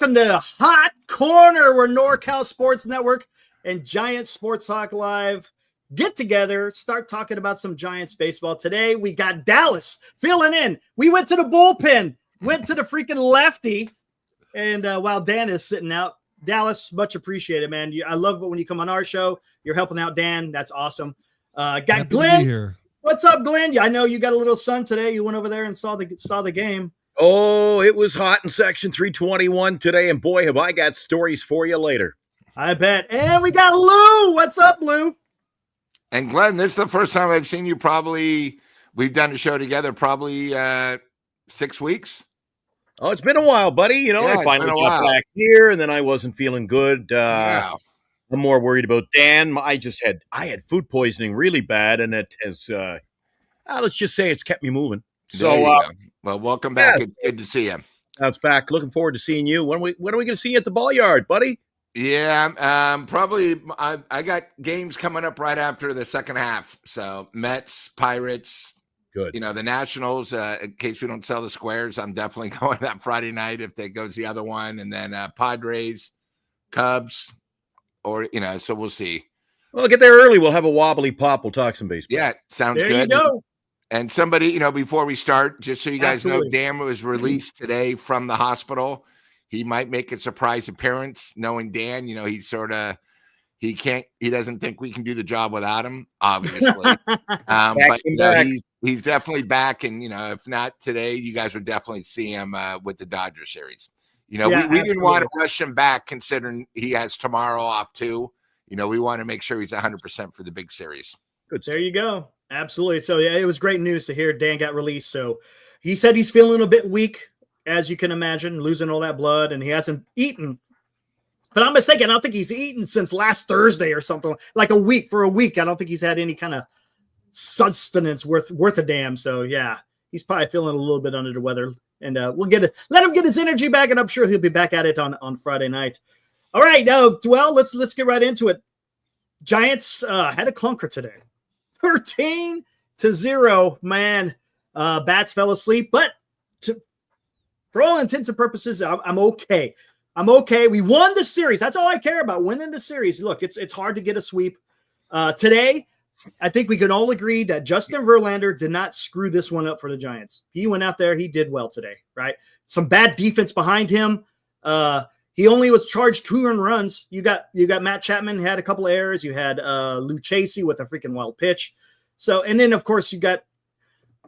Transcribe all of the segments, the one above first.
Welcome to Hot Corner, where NorCal Sports Network and Giants Sports Talk Live get together, start talking about some Giants baseball. Today, we got Dallas filling in. We went to the bullpen, went to the freaking lefty, and while Dan is sitting out, Dallas, much appreciated, man. I love it when you come on our show. You're helping out Dan. That's awesome. Got Happy Glenn here. What's up, Glenn? I know you got a little son today. You went over there and saw the game. Oh, it was hot in Section 321 today, and boy, have I got stories for you later. I bet. And we got Lou. What's up, Lou? And Glenn, this is the first time I've seen you we've done a show together probably 6 weeks. Oh, it's been a while, buddy. You know, I finally got back here, and then I wasn't feeling good. I'm more worried about Dan. I had food poisoning really bad, and it has, let's just say it's kept me moving. So, well, welcome back. Yeah. It's good to see you. That's back. Looking forward to seeing you. When are we going to see you at the ball yard, buddy? Yeah, probably. I got games coming up right after the second half. So Mets, Pirates. Good. You know, the Nationals, in case we don't sell the squares, I'm definitely going that Friday night if they go to the other one. And then Padres, Cubs, so we'll see. Well, get there early. We'll have a wobbly pop. We'll talk some baseball. Yeah, sounds good. There you go. And somebody, before we start, just so you guys know, Dan was released today from the hospital. He might make a surprise appearance. Knowing Dan, he doesn't think we can do the job without him, obviously. But he's definitely back. And, if not today, you guys would definitely see him with the Dodger series. We didn't want to rush him back considering he has tomorrow off too. We want to make sure he's 100% for the big series. Good. There you go. Absolutely. So, yeah, it was great news to hear Dan got released. So he said he's feeling a bit weak, as you can imagine, losing all that blood, and he hasn't eaten. But I'm mistaken. I don't think he's eaten since last Thursday or something, like a week. For a week, I don't think he's had any kind of sustenance worth a damn. So, yeah, he's probably feeling a little bit under the weather. And let him get his energy back, and I'm sure he'll be back at it on Friday night. All right. Let's get right into it. Giants had a clunker today. 13-0, man. Bats fell asleep, but for all intents and purposes, I'm okay. I'm okay. We won the series. That's all I care about, winning the series. Look, it's hard to get a sweep. Today, I think we can all agree that Justin Verlander did not screw this one up for the Giants. He went out there. He did well today, right? Some bad defense behind him. He only was charged 2 earned runs. You got Matt Chapman had a couple of errors. You had Lou Chasey with a freaking wild pitch. So, and then of course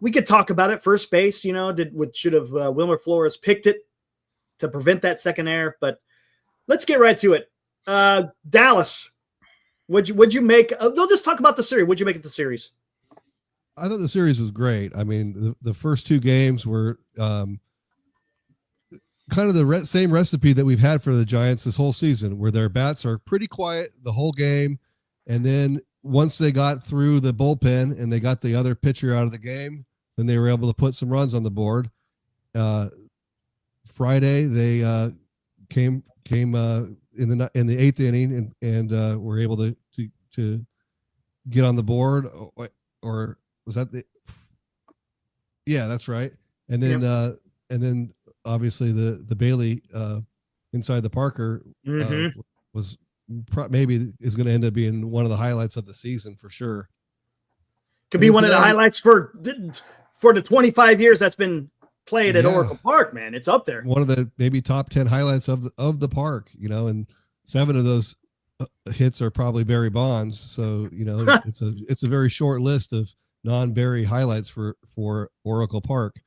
we could talk about it. First base, should have Wilmer Flores picked it to prevent that second error. But let's get right to it. Dallas, would you make? They'll just talk about the series. What'd you make of the series? I thought the series was great. I mean, the first 2 games were kind of the same recipe that we've had for the Giants this whole season, where their bats are pretty quiet the whole game. And then once they got through the bullpen and they got the other pitcher out of the game, then they were able to put some runs on the board. Friday, they came in the 8th inning and were able to get on the board. Or was that yeah, that's right. And then, obviously the Bailey inside the Parker was maybe is going to end up being one of the highlights of the season for sure. Could be one of the highlights for the 25 years that's been played at Oracle Park, man. It's up there. One of the maybe top 10 highlights of the park, and 7 of those hits are probably Barry Bonds. So, it's a very short list of non-Barry highlights for Oracle Park.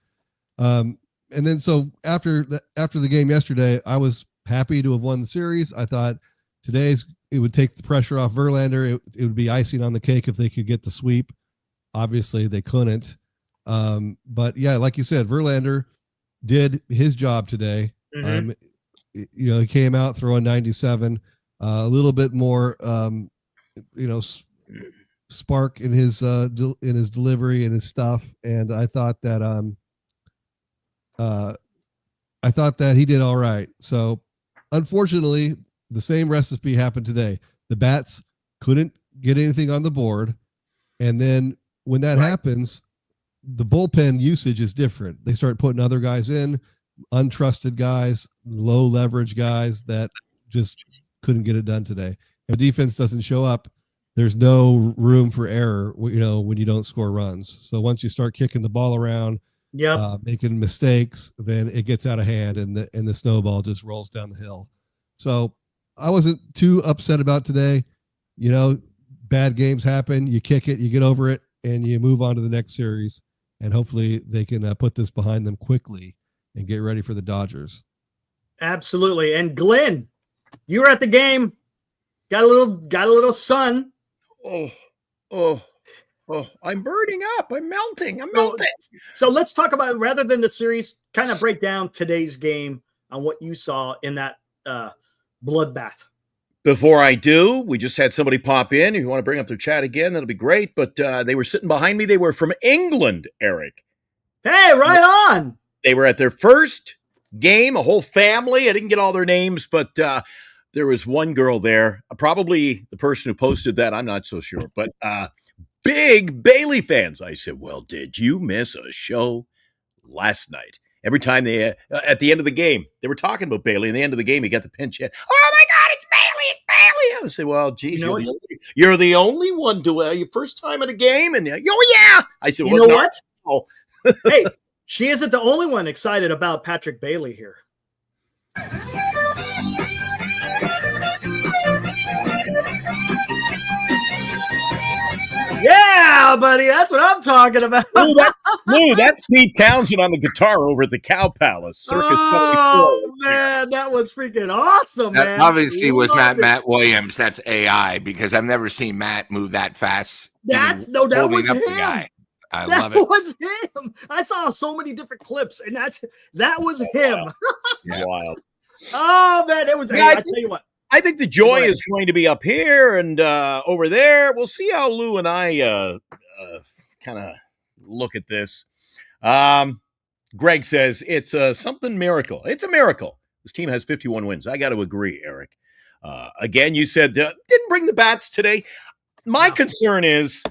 And then so after the game yesterday, I was happy to have won the series. I thought it would take the pressure off Verlander. It would be icing on the cake if they could get the sweep. Obviously they couldn't. But yeah, like you said, Verlander did his job today. He came out throwing 97, a little bit more, spark in his delivery and his stuff. And I thought that he did all right. So unfortunately, the same recipe happened today. The bats couldn't get anything on the board. And then when that happens, the bullpen usage is different. They start putting other guys in. untrusted guys, low leverage guys that just couldn't get it done today. If defense doesn't show up, there's no room for error, when you don't score runs. So once you start kicking the ball around, making mistakes, then it gets out of hand and the snowball just rolls down the hill. So I wasn't too upset about today. Bad games happen. You kick it, you get over it, and you move on to the next series. And hopefully they can put this behind them quickly and get ready for the Dodgers. Absolutely. And Glenn, you were at the game. Got a little sun. Oh, I'm burning up. I'm melting. So let's talk about, rather than the series, kind of break down today's game on what you saw in that bloodbath. Before I do, we just had somebody pop in. If you want to bring up their chat again, that'll be great. But they were sitting behind me. They were from England, Eric. Hey, right on. They were at their first game, a whole family. I didn't get all their names, but there was one girl there, probably the person who posted that. I'm not so sure, but big Bailey fans. I said, well, did you miss a show last night? Every time they, at the end of the game, they were talking about Bailey. At the end of the game, he got the pinch hit. Oh, my God, it's Bailey. It's Bailey. I say, well, geez, you're the only one to your first time at a game. And, oh, yeah. I said, well, you know what? Oh. Hey, she isn't the only one excited about Patrick Bailey here. Yeah, buddy, that's what I'm talking about. Lou, that's Pete Townsend on the guitar over at the Cow Palace. Circus 74. Man, that was freaking awesome, that man. Obviously was not Matt Williams. That's AI, because I've never seen Matt move that fast. That was him. The guy. I love it. That was him. I saw so many different clips, and that was him. Yeah. Wild. Oh, man, it was. Hey, I tell you what. I think the joy is going to be up here and over there. We'll see how Lou and I kind of look at this. Greg says it's something miracle. It's a miracle. This team has 51 wins. I got to agree, Eric. Again, you said didn't bring the bats today. My concern is,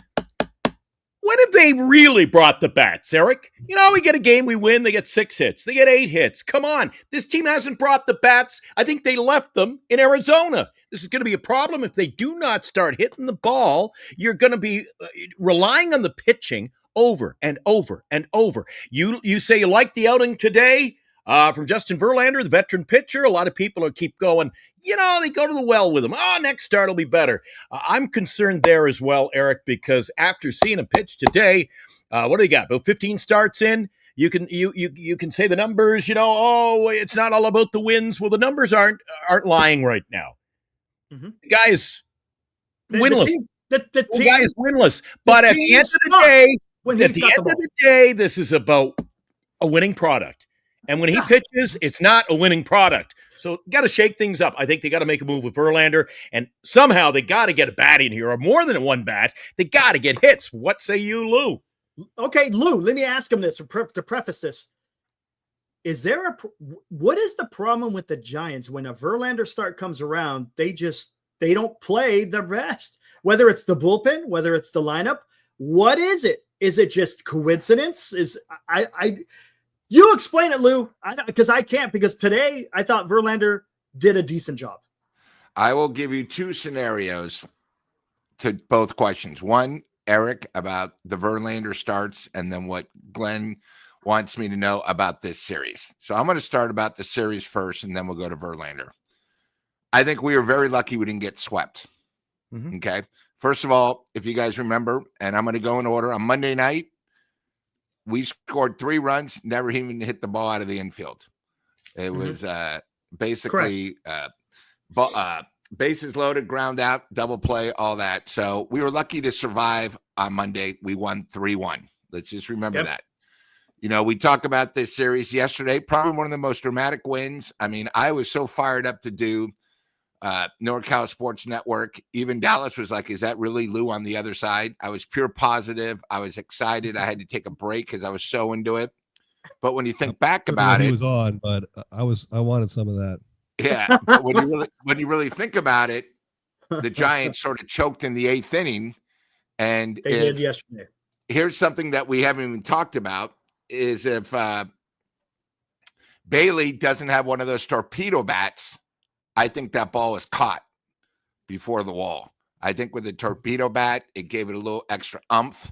when have they really brought the bats, Eric? We get a game, we win, they get 6 hits. They get 8 hits. Come on. This team hasn't brought the bats. I think they left them in Arizona. This is going to be a problem if they do not start hitting the ball. You're going to be relying on the pitching over and over and over. You say you like the outing today from Justin Verlander, the veteran pitcher. A lot of people keep going, they go to the well with him. Next start will be better. I'm concerned there as well, Eric, because after seeing him pitch today, what do they got? About 15 starts in. You can say the numbers, it's not all about the wins. Well, the numbers aren't lying right now. Mm-hmm. The guy is winless. The guy is winless. But at the end of the day, this is about a winning product. And when he pitches, it's not a winning product. So got to shake things up. I think they got to make a move with Verlander, and somehow they got to get a bat in here, or more than one bat. They got to get hits. What say you, Lou? Okay, Lou, let me ask him this to preface this. What is the problem with the Giants when a Verlander start comes around? They don't play the rest, whether it's the bullpen, whether it's the lineup. What is it? Is it just coincidence? You explain it, Lou, because I can't, because today I thought Verlander did a decent job. I will give you 2 scenarios to both questions. One, Eric, about the Verlander starts, and then what Glenn wants me to know about this series. So I'm going to start about the series first, and then we'll go to Verlander. I think we were very lucky we didn't get swept. Mm-hmm. Okay. First of all, if you guys remember, and I'm going to go in order, on Monday night, we scored 3 runs, never even hit the ball out of the infield. It was basically bases loaded, ground out, double play, all that. So we were lucky to survive on Monday. We won 3-1. Let's just remember that. We talk about this series yesterday, probably one of the most dramatic wins. I mean, I was so fired up to do NorCal Sports Network. Even Dallas was like, is that really Lou on the other side? I was pure positive. I was excited. I had to take a break because I was so into it. But when you think back about it, he was on, but I wanted some of that. Yeah. But when you really think about it, the Giants sort of choked in the 8th inning. And they did yesterday. Here's something that we haven't even talked about is if Bailey doesn't have one of those torpedo bats, I think that ball is caught before the wall. I think with the torpedo bat, it gave it a little extra umph.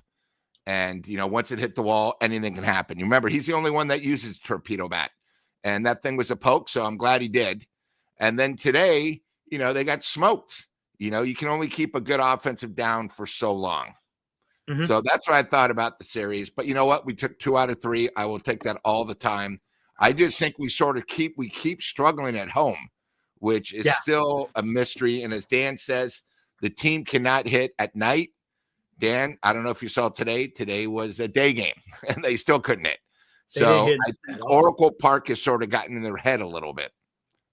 And, once it hit the wall, anything can happen. You remember, he's the only one that uses torpedo bat. And that thing was a poke, so I'm glad he did. And then today, they got smoked. You can only keep a good offensive down for so long. Mm-hmm. So that's what I thought about the series. But you know what? We took 2 out of 3. I will take that all the time. I just think we keep struggling at home, which is still a mystery. And as Dan says, the team cannot hit at night. Dan, I don't know if you saw today. Today was a day game, and they still couldn't hit. So I think Oracle Park has sort of gotten in their head a little bit.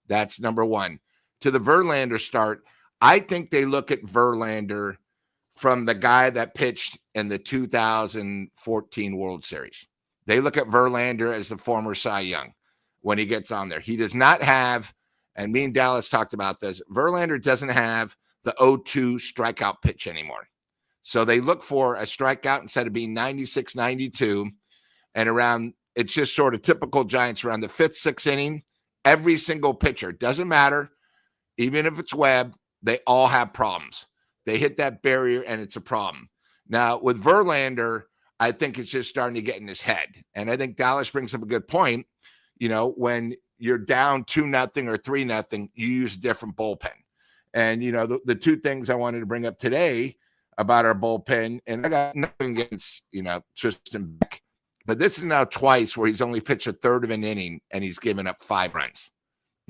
That's number one. To the Verlander start, I think they look at Verlander from the guy that pitched in the 2014 World Series. They look at Verlander as the former Cy Young when he gets on there. He does not have, and me and Dallas talked about this, Verlander doesn't have the 0-2 strikeout pitch anymore. So they look for a strikeout instead of being 96, 92, and around, it's just sort of typical Giants around the 5th, 6th inning. Every single pitcher, doesn't matter, even if it's Webb, they all have problems. They hit that barrier, and it's a problem. Now, with Verlander, I think it's just starting to get in his head. And I think Dallas brings up a good point. When you're down 2-0 or 3-0, you use a different bullpen. And, the 2 things I wanted to bring up today about our bullpen, and I got nothing against, Tristan Beck, but this is now twice where he's only pitched a third of an inning and he's given up 5 runs.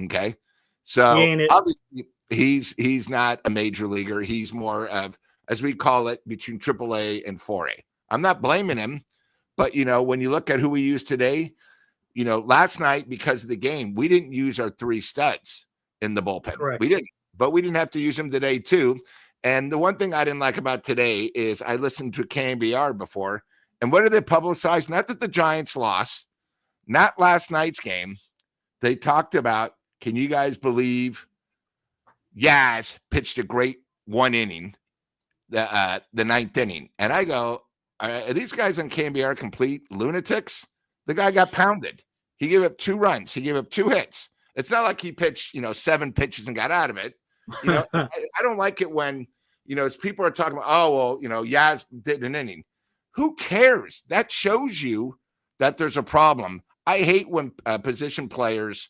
Okay. So obviously he's not a major leaguer. He's more of, as we call it, between AAA and 4A. I'm not blaming him, but when you look at who we use today, last night, because of the game, we didn't use our 3 studs in the bullpen. Correct. We didn't, but we didn't have to use them today too. And the one thing I didn't like about today is I listened to KMBR before, and what did they publicize? Not that the Giants lost, not last night's game. They talked about, can you guys believe Yaz pitched a great 1 inning, the 9th inning? And I go, are these guys on KMBR complete lunatics? The guy got pounded. He gave up 2 runs. He gave up 2 hits. It's not like he pitched, 7 pitches and got out of it. I don't like it when, as people are talking about, Yaz did an inning. Who cares? That shows you that there's a problem. I hate when position players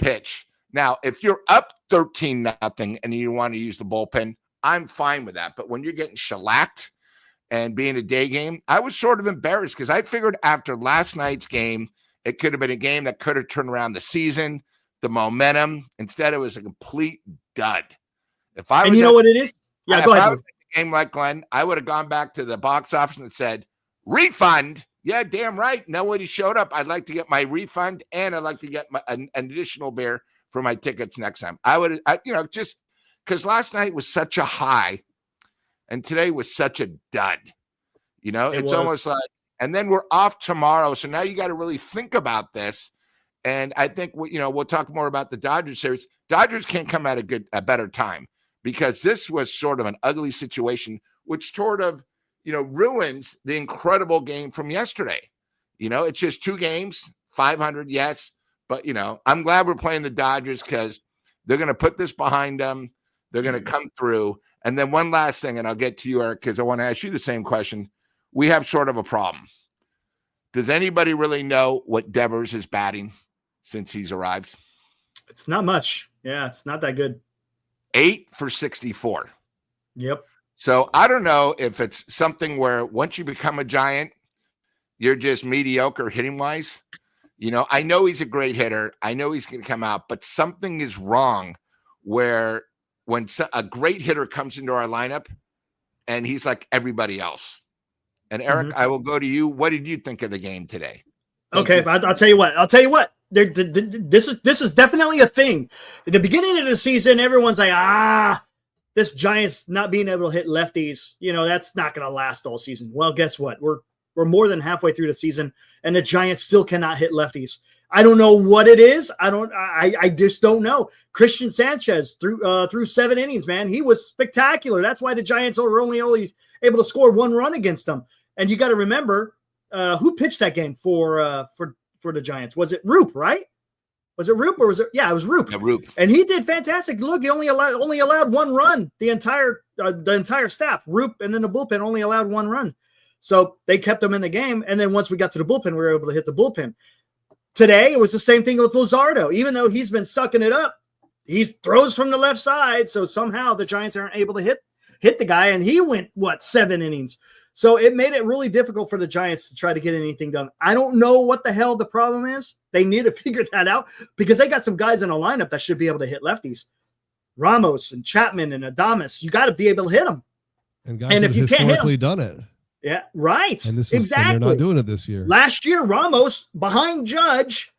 pitch. Now, if you're up 13-0 and you want to use the bullpen, I'm fine with that. But when you're getting shellacked and being a day game, I was sort of embarrassed because I figured after last night's game, it could have been a game that could have turned around the season, the momentum. Instead, it was a complete dud. If I was, and you know what it is? Yeah, go ahead. If I was in a game like Glenn, I would have gone back to the box office and said, refund. Yeah, damn right. Nobody showed up. I'd like to get my refund, and I'd like to get an additional beer for my tickets next time. Just because last night was such a high, and today was such a dud. It's almost like, and then we're off tomorrow, so now you got to really think about this. And I think we'll talk more about the Dodgers series. Dodgers can't come at a better time because this was sort of an ugly situation, which sort of ruins the incredible game from yesterday. It's just 2 games, 500, yes. But, I'm glad we're playing the Dodgers because they're going to put this behind them. They're going to come through. And then one last thing, and I'll get to you, Eric, because I want to ask you the same question. We have sort of a problem. Does anybody really know what Devers is batting since he's arrived? It's not much. Yeah, it's not that good. 8 for 64. Yep. So I don't know if it's something where once you become a Giant, you're just mediocre hitting wise. I know he's a great hitter. I know he's going to come out, but something is wrong where when a great hitter comes into our lineup and he's like everybody else. And Eric, I will go to you. What did you think of the game today? Okay, I'll tell you what. This is definitely a thing. At the beginning of the season, everyone's like, this Giants not being able to hit lefties, that's not going to last all season. Well, guess what? We're more than halfway through the season, and the Giants still cannot hit lefties. I don't know what it is. I just don't know. Christian Sanchez through 7 innings, man, he was spectacular. That's why the Giants are only able to score 1 run against them. And you got to remember who pitched that game for the Giants. Was it Roop, right? Was it Roop or was it? Yeah, it was Roop. Yeah, Roop. And he did fantastic. Look, he only allowed one run. The entire staff, Roop, and then the bullpen only allowed one run. So they kept him in the game. And then once we got to the bullpen, we were able to hit the bullpen. Today, it was the same thing with Luzardo. Even though he's been sucking it up, he throws from the left side. So somehow the Giants aren't able to hit the guy. And he went, 7 innings. So it made it really difficult for the Giants to try to get anything done. I don't know what the hell the problem is. They need to figure that out because they got some guys in a lineup that should be able to hit lefties. Ramos and Chapman and Adames, you got to be able to hit them. And guys have historically done it. Yeah, right. And they're not doing it this year. Last year, Ramos, behind Judge,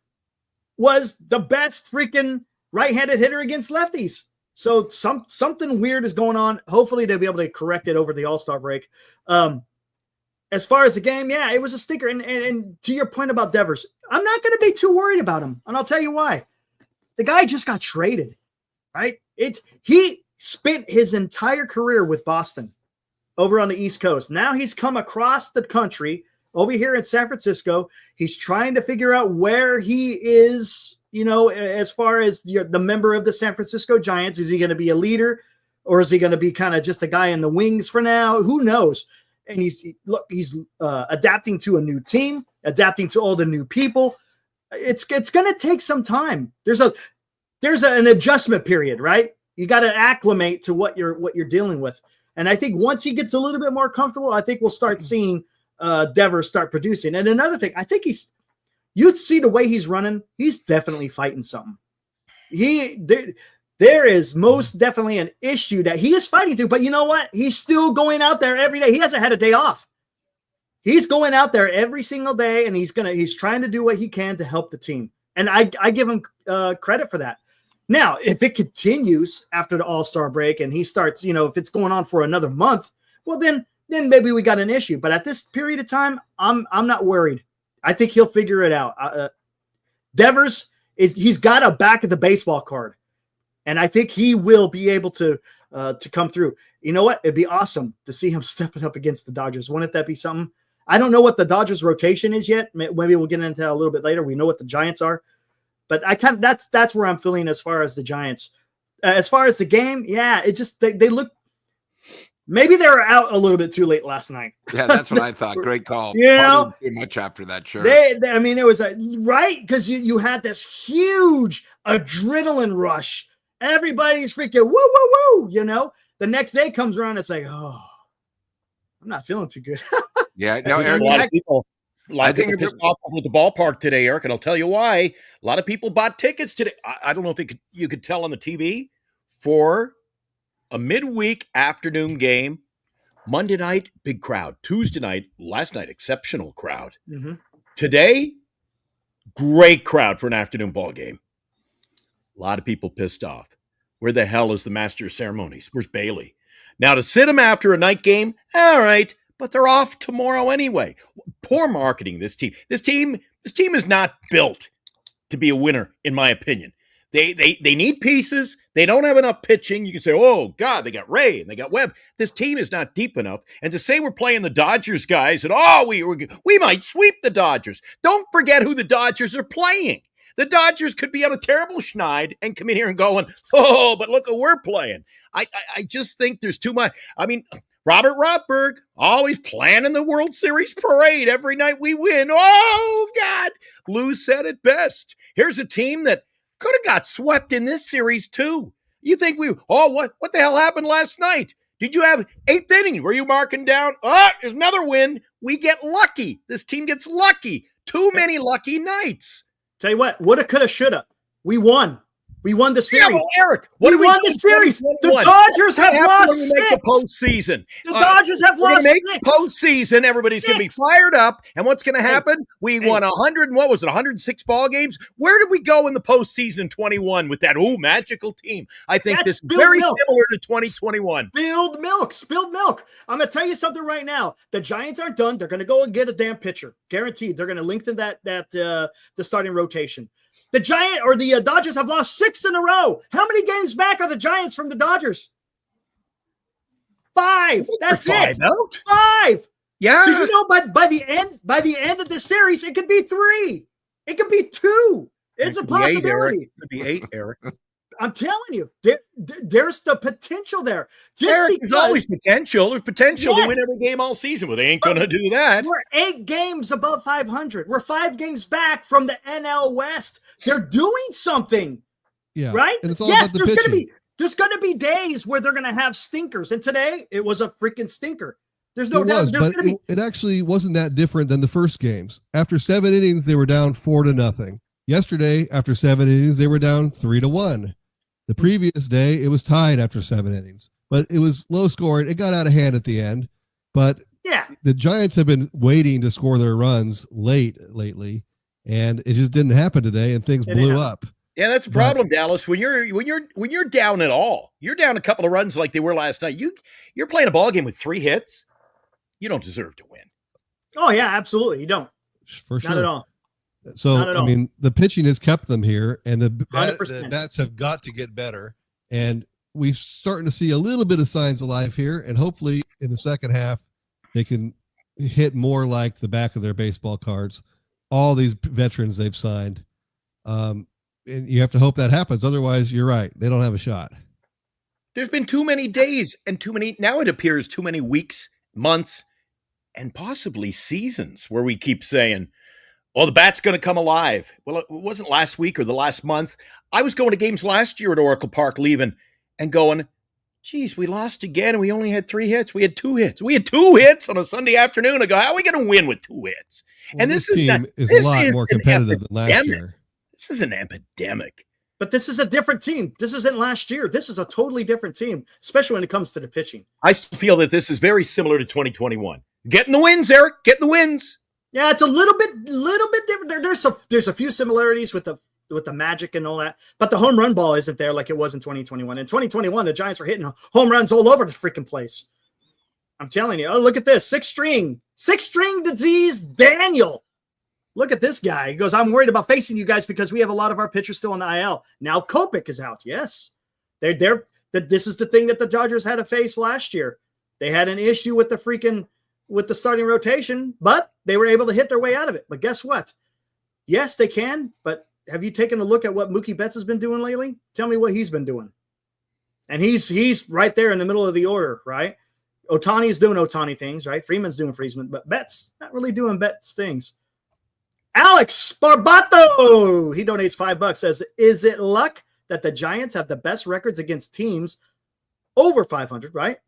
was the best freaking right-handed hitter against lefties. So something weird is going on. Hopefully they'll be able to correct it over the All-Star break. As far as the game, yeah, it was a stinker. And to your point about Devers, I'm not going to be too worried about him. And I'll tell you why. The guy just got traded, right? He spent his entire career with Boston over on the East Coast. Now he's come across the country over here in San Francisco. He's trying to figure out where he is, as far as the member of the San Francisco Giants. Is he going to be a leader or is he going to be kind of just a guy in the wings for now? Who knows? And he's adapting to a new team, adapting to all the new people. It's going to take some time. There's an adjustment period, right? You got to acclimate to what you're dealing with. And I think once he gets a little bit more comfortable, I think we'll start seeing Devers start producing. And another thing, I think you'd see the way he's running. He's definitely fighting something. There is most definitely an issue that he is fighting through, but you know what? He's still going out there every day. He hasn't had a day off. He's going out there every single day, and he's trying to do what he can to help the team. And I give him credit for that. Now, if it continues after the All-Star break and he starts, if it's going on for another month, well, then maybe we got an issue. But at this period of time, I'm not worried. I think he'll figure it out. Devers he's got a back of the baseball card. And I think he will be able to come through. You know what? It'd be awesome to see him stepping up against the Dodgers. Wouldn't that be something? I don't know what the Dodgers rotation is yet. Maybe we'll get into that a little bit later. We know what the Giants are. But that's where I'm feeling as far as the Giants. As far as the game, yeah, it just they look maybe they were out a little bit too late last night. Yeah, that's what I thought. Great call. Too much after that, sure. It was right because you had this huge adrenaline rush. Everybody's freaking woo, woo, woo, The next day comes around, it's like, oh, I'm not feeling too good. Yeah, no, Eric, a lot of people pissed off over the ballpark today, Eric, and I'll tell you why. A lot of people bought tickets today. I don't know if you could tell on the TV for a midweek afternoon game. Monday night, big crowd. Tuesday night, last night, exceptional crowd. Mm-hmm. Today, great crowd for an afternoon ball game. A lot of people pissed off. Where the hell is the master of ceremonies? Where's Bailey? Now, to sit him after a night game, all right, but they're off tomorrow anyway. Poor marketing, this team. This team is not built to be a winner, in my opinion. They need pieces. They don't have enough pitching. You can say, oh, God, they got Ray and they got Webb. This team is not deep enough. And to say we're playing the Dodgers, guys, and, we might sweep the Dodgers. Don't forget who the Dodgers are playing. The Dodgers could be on a terrible schneid and come in here and going, oh, but look who we're playing. I just think there's too much. I mean, Robert Rothberg, always planning the World Series parade every night we win. Oh, God. Lou said it best. Here's a team that could have got swept in this series, too. You think what the hell happened last night? Did you have 8th inning? Were you marking down? Oh, there's another win. We get lucky. This team gets lucky. Too many lucky nights. Tell you what, woulda, coulda, shoulda. We won. We won the series. Yeah, well, Eric, we won the series. The Dodgers have lost 6. Make the postseason. The Dodgers have lost 6. Make the postseason. Everybody's going to be fired up. And what's going to happen? We won 106 ball games. Where did we go in the postseason in 21 with that magical team? I think this is very similar to 2021. Spilled milk. I'm going to tell you something right now. The Giants aren't done. They're going to go and get a damn pitcher. Guaranteed. They're going to lengthen the starting rotation. The Dodgers have lost 6 in a row. How many games back are the Giants from the Dodgers? 5. That's it. 5. Yeah. Because by the end of the series, it could be 3. It could be 2. It's a possibility. Could be 8, Eric. I'm telling you, there's the potential there. There's always potential. There's potential to win every game all season, but they ain't going to do that. We're 8 games above 500. We're 5 games back from the NL West. They're doing something. Yeah. Right? And it's all about the pitching. There's going to be days where they're going to have stinkers. And today, it was a freaking stinker. There's no doubt. It actually wasn't that different than the first games. After 7 innings, they were down 4-0. Yesterday, after 7 innings, they were down 3-1. The previous day, it was tied after 7 innings, but it was low scoring. It got out of hand at the end, but the Giants have been waiting to score their runs lately, and it just didn't happen today, and things blew up. Yeah, that's a problem, Dallas. When you're down at all, you're down a couple of runs like they were last night. You're playing a ball game with 3 hits. You don't deserve to win. Oh yeah, absolutely. You don't. For sure. Not at all. So, I mean, the pitching has kept them here, and the bats have got to get better. And we're starting to see a little bit of signs of life here. And hopefully in the second half, they can hit more like the back of their baseball cards. All these veterans they've signed. And you have to hope that happens. Otherwise, you're right. They don't have a shot. There's been too many days and now it appears too many weeks, months, and possibly seasons where we keep saying, oh, the bat's going to come alive. Well, it wasn't last week or the last month. I was going to games last year at Oracle Park leaving and going, geez, we lost again and we only had 3 hits. We had 2 hits. We had 2 hits on a Sunday afternoon. I go, how are we going to win with 2 hits? Well, and this is a lot more competitive than last year. This is an epidemic. But this is a different team. This isn't last year. This is a totally different team, especially when it comes to the pitching. I still feel that this is very similar to 2021. Getting the wins, Eric. Getting the wins. Yeah, it's a little bit different. There's a few similarities with the magic and all that, but the home run ball isn't there like it was in 2021. In 2021, the Giants were hitting home runs all over the freaking place. I'm telling you. Oh, look at this. 6-string disease, Daniel. Look at this guy. He goes, I'm worried about facing you guys because we have a lot of our pitchers still on the IL. Now Kopech is out. Yes. This is the thing that the Dodgers had to face last year. They had an issue with the starting rotation, but they were able to hit their way out of it. But guess what? Yes, they can, but have you taken a look at what Mookie Betts has been doing lately? Tell me what he's been doing. And he's right there in the middle of the order, right? Ohtani's doing Ohtani things, right? Freeman's doing Freeman, but Betts not really doing Betts things. Alex Barbato, he donates $5, says, is it luck that the Giants have the best records against teams over 500, right?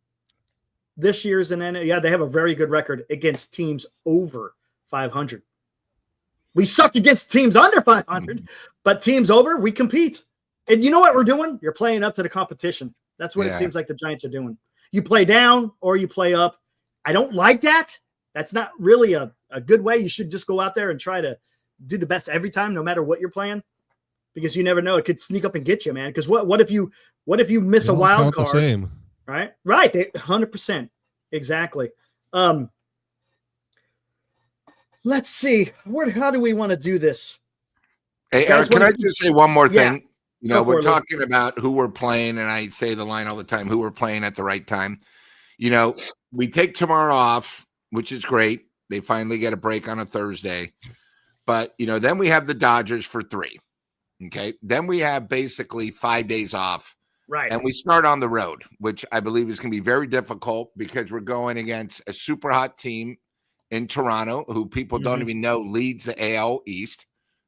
This year's they have a very good record against teams over 500. We suck against teams under 500, but teams over, we compete. And you know what we're doing? You're playing up to the competition. That's what it seems like the Giants are doing. You play down or you play up. I don't like that. That's not really a good way. You should just go out there and try to do the best every time, no matter what you're playing, because you never know. It could sneak up and get you, man. Because what if you miss a wild card? The same. Right. 100%. Exactly. Let's see. How do we want to do this? Hey, Eric, can I just say one more thing? We're talking about who we're playing, and I say the line all the time, who we're playing at the right time. We take tomorrow off, which is great. They finally get a break on a Thursday. But, then we have the Dodgers for 3. Okay. Then we have basically 5 days off. Right. And we start on the road, which I believe is going to be very difficult because we're going against a super hot team in Toronto, who people don't even know leads the AL East.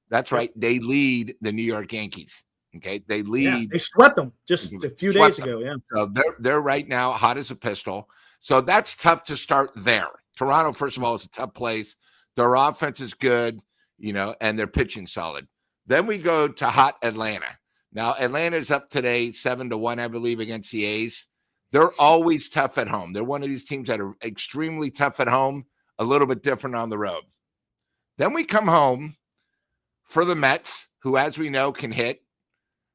That's right. They lead the New York Yankees. Okay. They lead. Yeah, they swept them just a few days ago. Yeah. So they're right now hot as a pistol. So that's tough to start there. Toronto, first of all, is a tough place. Their offense is good, and they're pitching solid. Then we go to hot Atlanta. Now, Atlanta's up today 7-1, I believe, against the A's. They're always tough at home. They're one of these teams that are extremely tough at home, a little bit different on the road. Then we come home for the Mets, who, as we know, can hit,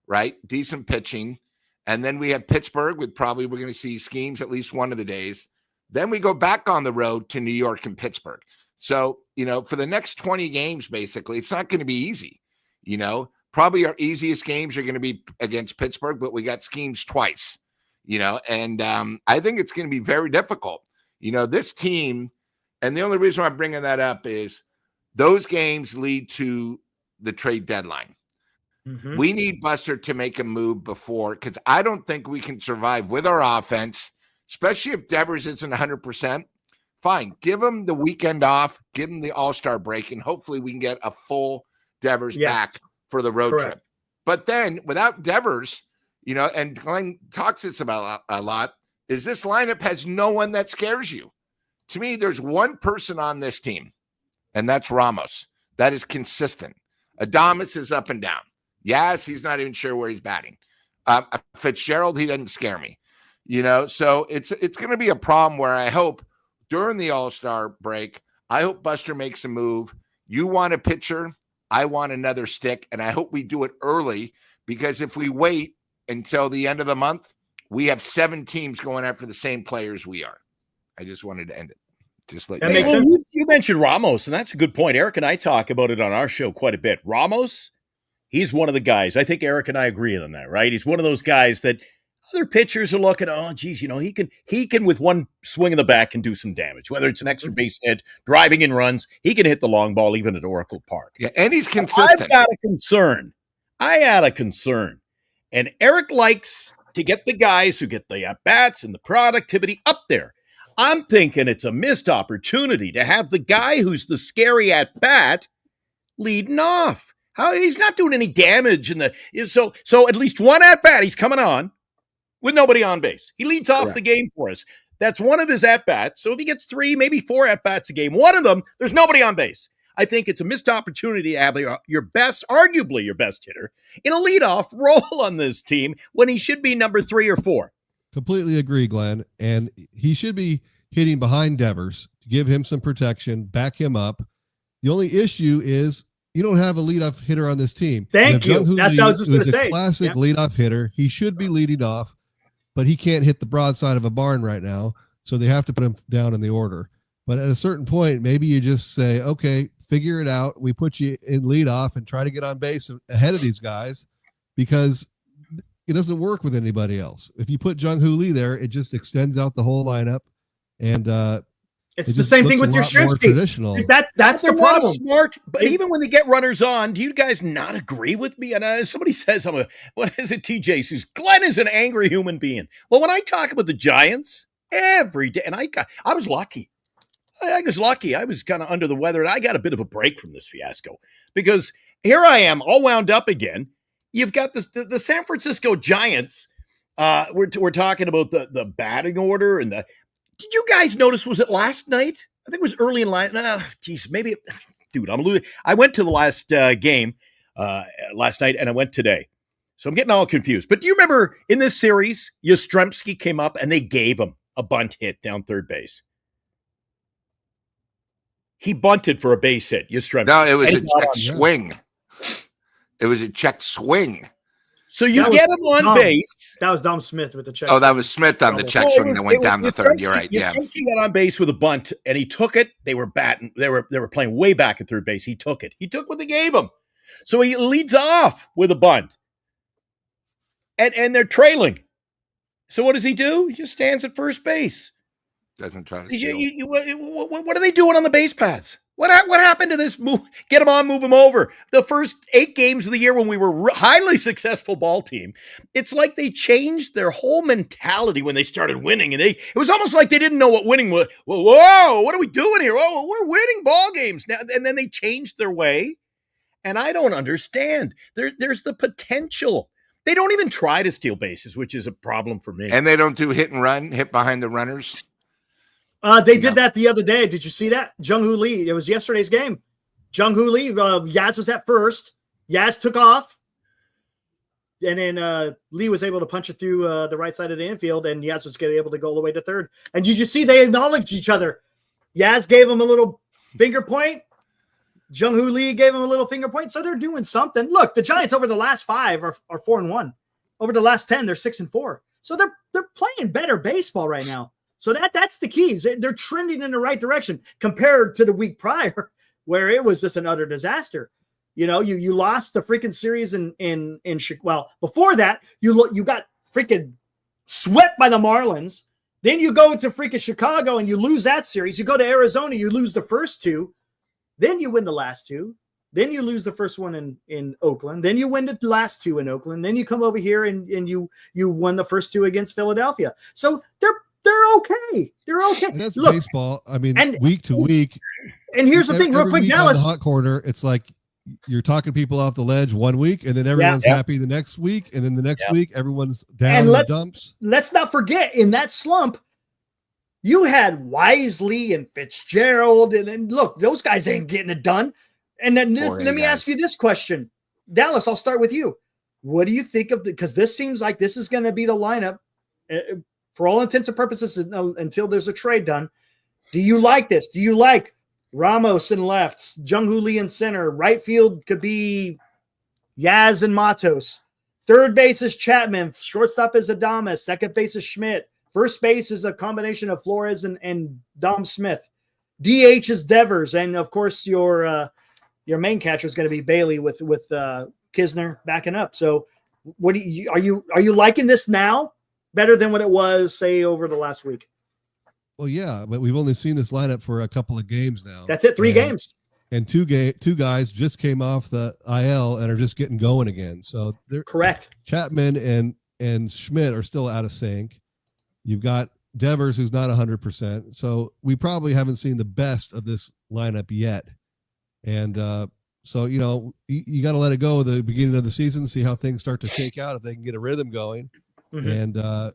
right? Decent pitching. And then we have Pittsburgh with we're going to see schemes at least one of the days. Then we go back on the road to New York and Pittsburgh. So, for the next 20 games, basically, it's not going to be easy, Probably our easiest games are going to be against Pittsburgh, but we got schemes twice, and I think it's going to be very difficult. This team, and the only reason I'm bringing that up is those games lead to the trade deadline. Mm-hmm. We need Buster to make a move before, because I don't think we can survive with our offense, especially if Devers isn't 100%. Fine, give him the weekend off, give him the All-Star break, and hopefully we can get a full Devers back for the road trip. But then without Devers, and Glenn talks this about a lot, is this lineup has no one that scares you. To me, there's one person on this team, and that's Ramos. That is consistent. Adames is up and down. Yes, he's not even sure where he's batting. Fitzgerald, he doesn't scare me. So it's going to be a problem where I hope during the All-Star break, I hope Buster makes a move. You want a pitcher, I want another stick, and I hope we do it early, because if we wait until the end of the month, we have 7 teams going after the same players we are. I just wanted to end it. Just like that makes sense. You mentioned Ramos, and that's a good point. Eric and I talk about it on our show quite a bit. Ramos, he's one of the guys. I think Eric and I agree on that, right? He's one of those guys that other pitchers are looking, oh, geez, he can with one swing in the bat can do some damage. Whether it's an extra base hit, driving in runs, he can hit the long ball even at Oracle Park. Yeah, and he's consistent. I've got a concern. I had a concern. And Eric likes to get the guys who get the at-bats and the productivity up there. I'm thinking it's a missed opportunity to have the guy who's the scary at-bat leading off. How he's not doing any damage so at least one at-bat he's coming on with nobody on base. He leads off the game for us. That's one of his at-bats. So if he gets 3, maybe 4 at-bats a game, one of them, there's nobody on base. I think it's a missed opportunity to have arguably your best hitter in a leadoff role on this team when he should be number 3 or 4. Completely agree, Glenn. And he should be hitting behind Devers to give him some protection, back him up. The only issue is you don't have a leadoff hitter on this team. Thank you. That's what I was just going to say. He's a classic leadoff hitter. He should be leading off, but he can't hit the broadside of a barn right now, so they have to put him down in the order. But at a certain point, maybe you just say, okay, figure it out. We put you in leadoff and try to get on base ahead of these guys, because it doesn't work with anybody else. If you put Jung-Hoo Lee there, it just extends out the whole lineup, and it's the same thing with your Shrimp. Traditional. That's the problem. Smart, but even when they get runners on, do you guys not agree with me? And somebody says, what is it? TJ says Glenn is an angry human being. Well, when I talk about the Giants every day, and I was lucky. I was lucky. I was kind of under the weather, and I got a bit of a break from this fiasco, because here I am all wound up again. You've got the San Francisco Giants. We're talking about the batting order and did you guys notice, was it last night? I think it was early in last, maybe, dude, I'm losing. I went to the last game last night, and I went today. So I'm getting all confused. But do you remember in this series, Yastrzemski came up and they gave him a bunt hit down third base? He bunted for a base hit, Yastrzemski. No, it was a check swing. It was a check swing. So you get him on base. That was Dom Smith with the check. Oh, that was Smith on the check swing that went down the third. You're right. Yeah. He got on base with a bunt, and he took it. They were batting. They were playing way back at third base. He took it. He took what they gave him. So he leads off with a bunt. And they're trailing. So what does he do? He just stands at first base. Doesn't try to what are they doing on the base paths? What happened to this move? Get him on, move him over. The first 8 games of the year when we were highly successful ball team, it's like they changed their whole mentality when they started winning. And it was almost like they didn't know what winning was. Whoa, what are we doing here? Oh, we're winning ball games now. And then they changed their way. And I don't understand. There's the potential. They don't even try to steal bases, which is a problem for me. And they don't do hit and run, hit behind the runners. They did that the other day. Did you see that? Jung-Hoo Lee. It was yesterday's game. Jung-Hoo Lee. Yaz was at first. Yaz took off. And then Lee was able to punch it through the right side of the infield, and Yaz was able to go all the way to third. And did you see they acknowledged each other? Yaz gave him a little finger point. Jung-Hoo Lee gave him a little finger point. So they're doing something. Look, the Giants over the last 5 are 4-1. Over the last 10, they're 6-4. So they're playing better baseball right now. So that's the keys. They're trending in the right direction compared to the week prior, where it was just an utter disaster. You know, you lost the freaking series in well, before that, you got freaking swept by the Marlins. Then you go to freaking Chicago and you lose that series. You go to Arizona, you lose the first 2. Then you win the last 2. Then you lose the first one in Oakland. Then you win the last two in Oakland. Then you come over here and you won the first two against Philadelphia. So they're okay. They're okay. And that's baseball. I mean, week to week. And here's the thing, real quick, Dallas. On the hot corner, it's like you're talking people off the ledge one week, and then everyone's happy the next week, and then the next week everyone's down in the dumps. Let's not forget, in that slump, you had Wisely and Fitzgerald, and look, those guys ain't getting it done. And then let me ask you this question, Dallas. I'll start with you. What do you think of because this seems like this is going to be the lineup for all intents and purposes until there's a trade done. Do you like this? Do you like Ramos in left, Jung-Hoo Lee in center, right field could be Yaz and Matos, third base is Chapman, shortstop is Adames, second base is Schmidt, first base is a combination of Flores and Dom Smith, DH is Devers, and of course your main catcher is going to be Bailey with Kisner backing up. So what do you are you liking this now better than what it was, say, over the last week? Well, yeah, but we've only seen this lineup for a couple of games now. That's it, 3 games. And two guys just came off the IL and are just getting going again. So they're correct. Chapman and Schmidt are still out of sync. You've got Devers, who's not 100%. So we probably haven't seen the best of this lineup yet. And so, you got to let it go at the beginning of the season, see how things start to shake out, if they can get a rhythm going. Mm-hmm.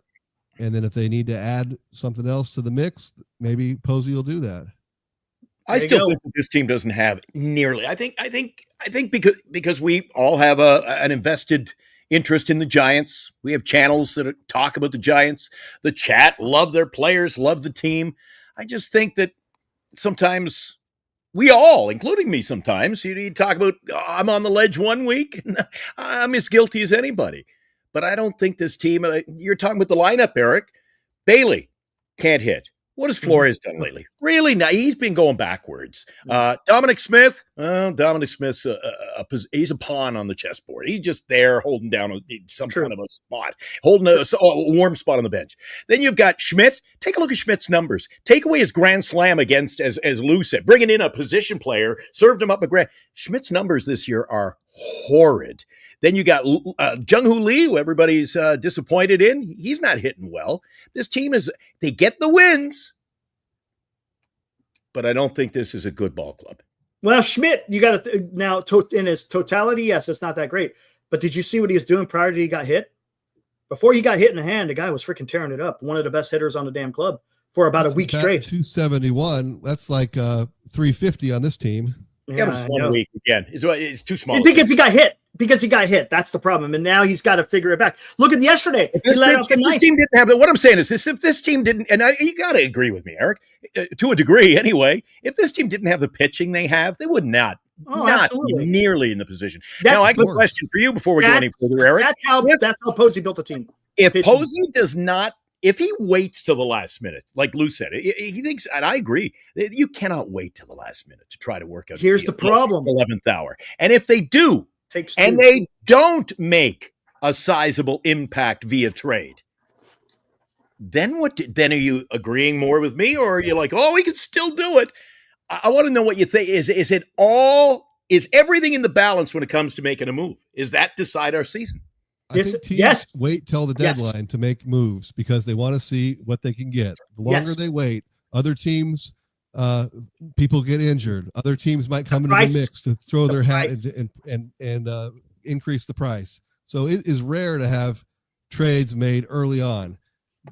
And then if they need to add something else to the mix, maybe Posey will do that. I still think that this team doesn't have nearly. I think because we all have an invested interest in the Giants. We have channels that talk about the Giants. The chat love their players, love the team. I just think that sometimes we all, including me, sometimes you talk about I'm on the ledge one week. I'm as guilty as anybody. But I don't think this team, you're talking about the lineup, Eric. Bailey can't hit. What has Flores done lately? Really? Now he's been going backwards. Dominic Smith, Smith's he's a pawn on the chessboard. He's just there holding down some kind of a spot, holding a warm spot on the bench. Then you've got Schmidt. Take a look at Schmidt's numbers. Take away his grand slam against, as Lou said, bringing in a position player, served him up a grand. Schmidt's numbers this year are horrid. Then you got Jung-Hoo Lee, who everybody's disappointed in. He's not hitting well. This team they get the wins, but I don't think this is a good ball club. Well, Schmidt, you got to now in his totality, yes, it's not that great. But did you see what he was doing prior to he got hit? Before he got hit in the hand, the guy was freaking tearing it up. One of the best hitters on the damn club for about a week straight. 271. That's like 350 on this team. Yeah, but it's 1 week again. It's too small. Because he got hit. That's the problem. And now he's got to figure it back. Look at yesterday. If this team didn't have what I'm saying is this: if this team didn't, and you got to agree with me, Eric, to a degree anyway. If this team didn't have the pitching they have, they would not be nearly in the position. Now, I got a question for you before we go any further, Eric. That's how Posey built the team. If Posey does not. If he waits till the last minute, like Lou said, he thinks, and I agree, you cannot wait till the last minute to try to work out. Here's the problem: 11th hour, and if they do, and they don't make a sizable impact via trade, then what? Then are you agreeing more with me, or are you like, we can still do it? I want to know what you think. Is everything in the balance when it comes to making a move? Is that decide our season? I think teams wait till the deadline to make moves because they want to see what they can get. The longer they wait, other teams, people get injured. Other teams might come into the mix to throw their hat and increase the price. So it is rare to have trades made early on.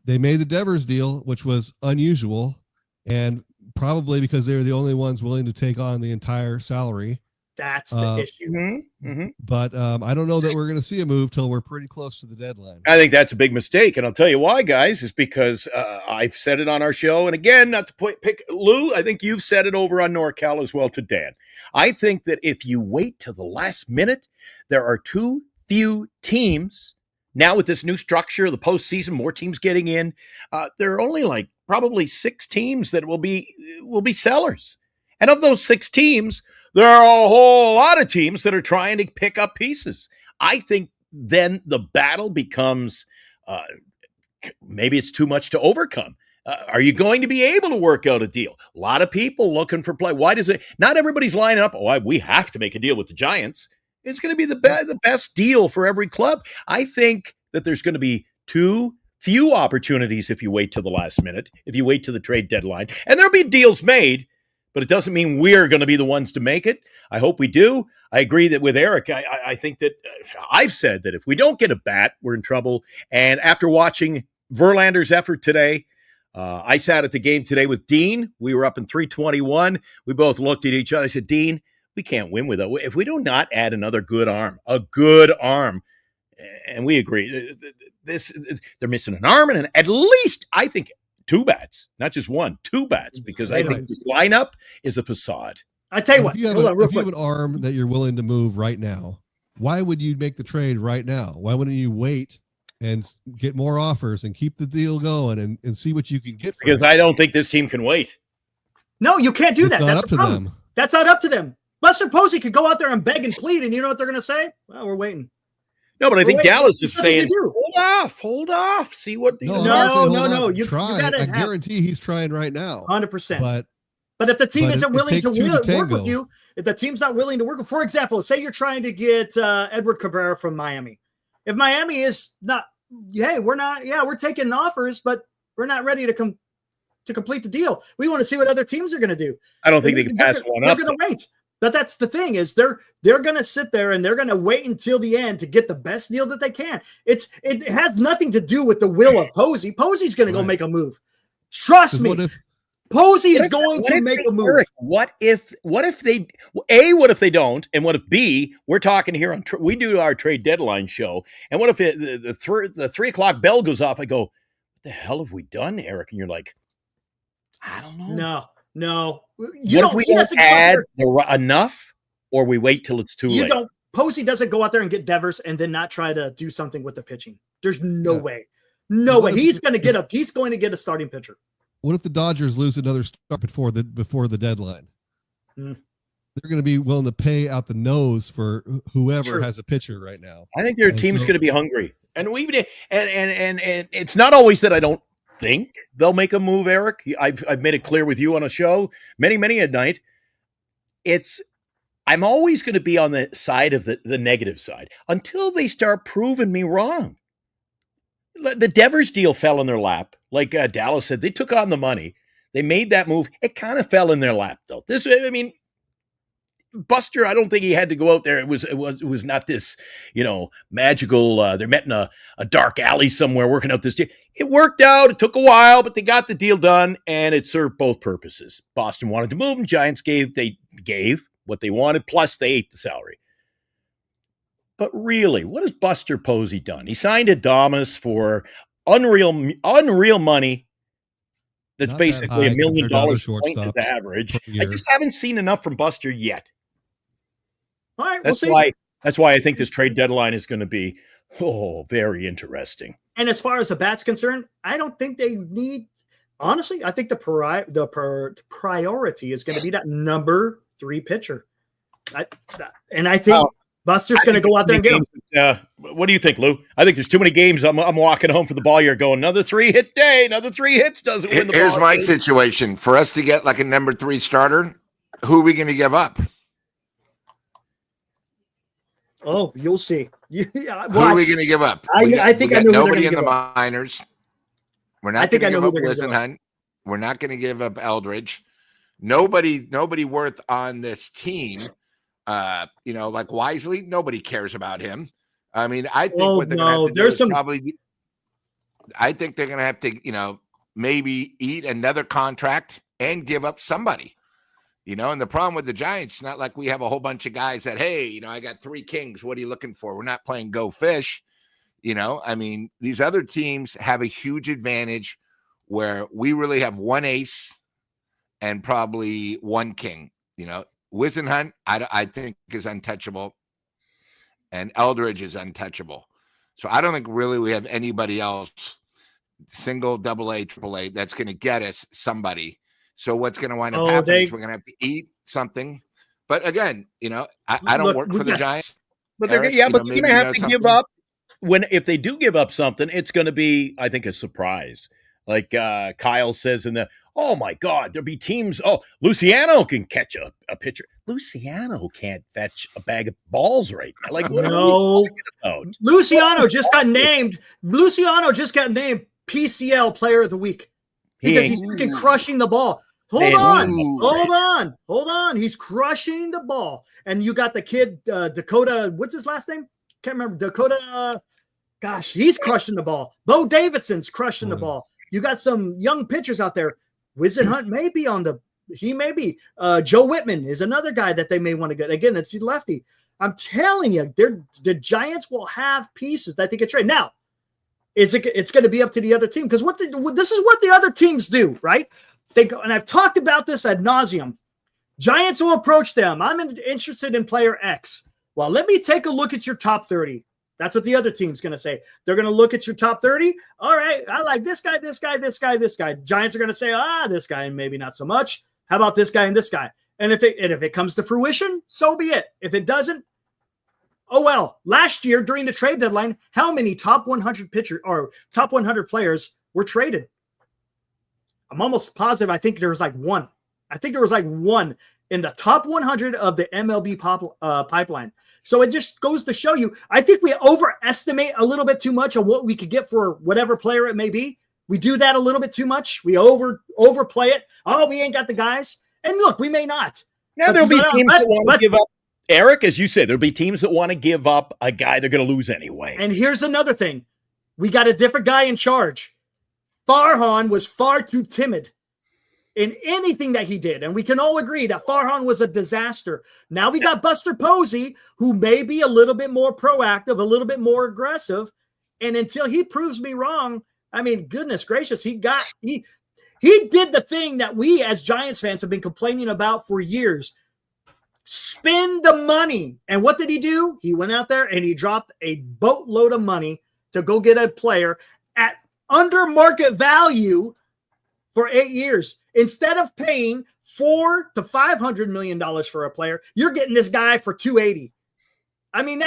They made the Devers deal, which was unusual, and probably because they were the only ones willing to take on the entire salary. That's the issue. Mm-hmm. But I don't know that we're going to see a move till we're pretty close to the deadline. I think that's a big mistake. And I'll tell you why, guys, is because I've said it on our show. And again, not to pick Lou, I think you've said it over on NorCal as well to Dan. I think that if you wait till the last minute, there are too few teams. Now with this new structure, the postseason, more teams getting in, there are only probably 6 teams that will be sellers. And of those 6 teams, there are a whole lot of teams that are trying to pick up pieces. I think then the battle becomes maybe it's too much to overcome. Are you going to be able to work out a deal? A lot of people looking for play. Why does it? Not everybody's lining up. Oh, we have to make a deal with the Giants. It's going to be the best deal for every club. I think that there's going to be too few opportunities if you wait till the last minute, if you wait to the trade deadline. And there'll be deals made, but it doesn't mean we're going to be the ones to make it. I hope we do. I agree that with Eric, I think that I've said that if we don't get a bat, we're in trouble. And after watching Verlander's effort today, I sat at the game today with Dean. We were up in 321. We both looked at each other. I said, Dean, we can't win with it. If we do not add another good arm, and we agree, they're missing an arm and at least, I think, 2 bats, not just 1, 2 bats, because I think this lineup is a facade. I tell you what, if you have an arm that you're willing to move right now, why would you make the trade right now? Why wouldn't you wait and get more offers and keep the deal going and see what you can get? Because I don't think this team can wait. No, you can't do that. That's up to them. That's not up to them. Buster Posey could go out there and beg and plead, and you know what they're going to say? Well, we're waiting. No, but I think Dallas is saying, hold off. See what. No. You try. I guarantee he's trying right now. 100%. But if the team isn't willing to work with you, if the team's not willing to work, for example, say you're trying to get Edward Cabrera from Miami. If Miami is not, hey, we're taking offers, but we're not ready to complete the deal. We want to see what other teams are going to do. I don't think they can pass one up. They're going to wait. But that's the thing is they're going to sit there and they're going to wait until the end to get the best deal that they can. It has nothing to do with the will of Posey. Posey's going to go make a move. Trust me. Posey is going to make a move. Eric, what if they don't? And what if B, we're talking here on, we do our trade deadline show. And what if the 3:00 bell goes off? I go, what the hell have we done, Eric? And you're like, I don't know. No. What if we don't add enough, or we wait till it's too late? Posey doesn't go out there and get Devers and then not try to do something with the pitching. There's no way. No way. He's going to get a starting pitcher. What if the Dodgers lose another start before the deadline? They're going to be willing to pay out the nose for whoever has a pitcher right now. I think their team's going to be hungry, and it's not always that I don't think they'll make a move, Eric. I've made it clear with you on a show many a night. I'm always going to be on the side of the negative side until they start proving me wrong. The Devers deal fell in their lap. Like Dallas said, they took on the money. They made that move. It kind of fell in their lap, though. Buster, I don't think he had to go out there. It was not this, magical. They're met in a dark alley somewhere working out this deal. It worked out. It took a while, but they got the deal done, and it served both purposes. Boston wanted to move, and Giants gave what they wanted, plus they ate the salary. But really, what has Buster Posey done? He signed Adames for unreal money. That's basically $1 million point as average. I just haven't seen enough from Buster yet. All right, that's why I think this trade deadline is going to be very interesting. And as far as the bat's concerned, I don't think they need. Honestly, I think the priority is going to be that number 3 pitcher. I think Buster's going to go out there and get him. What do you think, Lou? I think there's too many games. I'm walking home from the ball here going, another 3-hit day, another 3 hits doesn't win the ball. Here's my situation. For us to get like a number 3 starter, who are we going to give up? Oh, you'll see. Who are we going to give up? I think I know nobody in the minors. We're not going to give up Wisenhunt. We're not going to give up Eldridge. Nobody worth on this team. Like Wisely, nobody cares about him. I mean, I think what they're going to have to do is probably. I think they're going to have to, maybe eat another contract and give up somebody. And the problem with the Giants, not like we have a whole bunch of guys that, hey, I got 3 kings. What are you looking for? We're not playing Go Fish. These other teams have a huge advantage where we really have 1 ace and probably 1 king. Wisenhunt, I think, is untouchable, and Eldridge is untouchable. So I don't think really we have anybody else, single, AA, AAA, that's going to get us somebody. So what's going to wind up happening is we're going to have to eat something. But again, I don't work for the Giants. But they're going to have to give up. If they do give up something, it's going to be, I think, a surprise. Like Kyle says in the, oh my God, there'll be teams. Oh, Luciano can catch a pitcher. Luciano can't fetch a bag of balls right now. Like, what are we talking about? Luciano just got named. Luciano just got named PCL Player of the Week because he's freaking crushing the ball. Hold on. He's crushing the ball. And you got the kid, Dakota. What's his last name? Can't remember. Dakota. Gosh, he's crushing the ball. Bo Davidson's crushing the ball. You got some young pitchers out there. Wizard Hunt may be he may be. Joe Whitman is another guy that they may want to get. Again, it's lefty. I'm telling you, the Giants will have pieces that they can trade. Now, it's going to be up to the other team because this is what the other teams do, right? They go, and I've talked about this ad nauseum. Giants will approach them. I'm interested in player X. Well, let me take a look at your top 30. That's what the other team's going to say. They're going to look at your top 30. All right, I like this guy, this guy, this guy, this guy. Giants are going to say, this guy, and maybe not so much. How about this guy and this guy? And if it comes to fruition, so be it. If it doesn't, oh well. Last year during the trade deadline, how many top 100 pitcher or top 100 players were traded? I'm almost positive. I think there was like one. In the top 100 of the MLB pipeline. So it just goes to show you, I think we overestimate a little bit too much of what we could get for whatever player it may be. We do that a little bit too much. We overplay it. Oh, we ain't got the guys. And look, we may not. Now there'll be teams that want to give up. Eric, as you said, there'll be teams that want to give up a guy they're going to lose anyway. And here's another thing. We got a different guy in charge. Farhan was far too timid in anything that he did. And we can all agree that Farhan was a disaster. Now we got Buster Posey, who may be a little bit more proactive, a little bit more aggressive. And until he proves me wrong, I mean, goodness gracious, he did the thing that we as Giants fans have been complaining about for years. Spend the money. And what did he do? He went out there and he dropped a boatload of money to go get a player at under market value for 8 years. Instead of paying $400 to $500 million for a player, you're getting this guy for $280. I mean,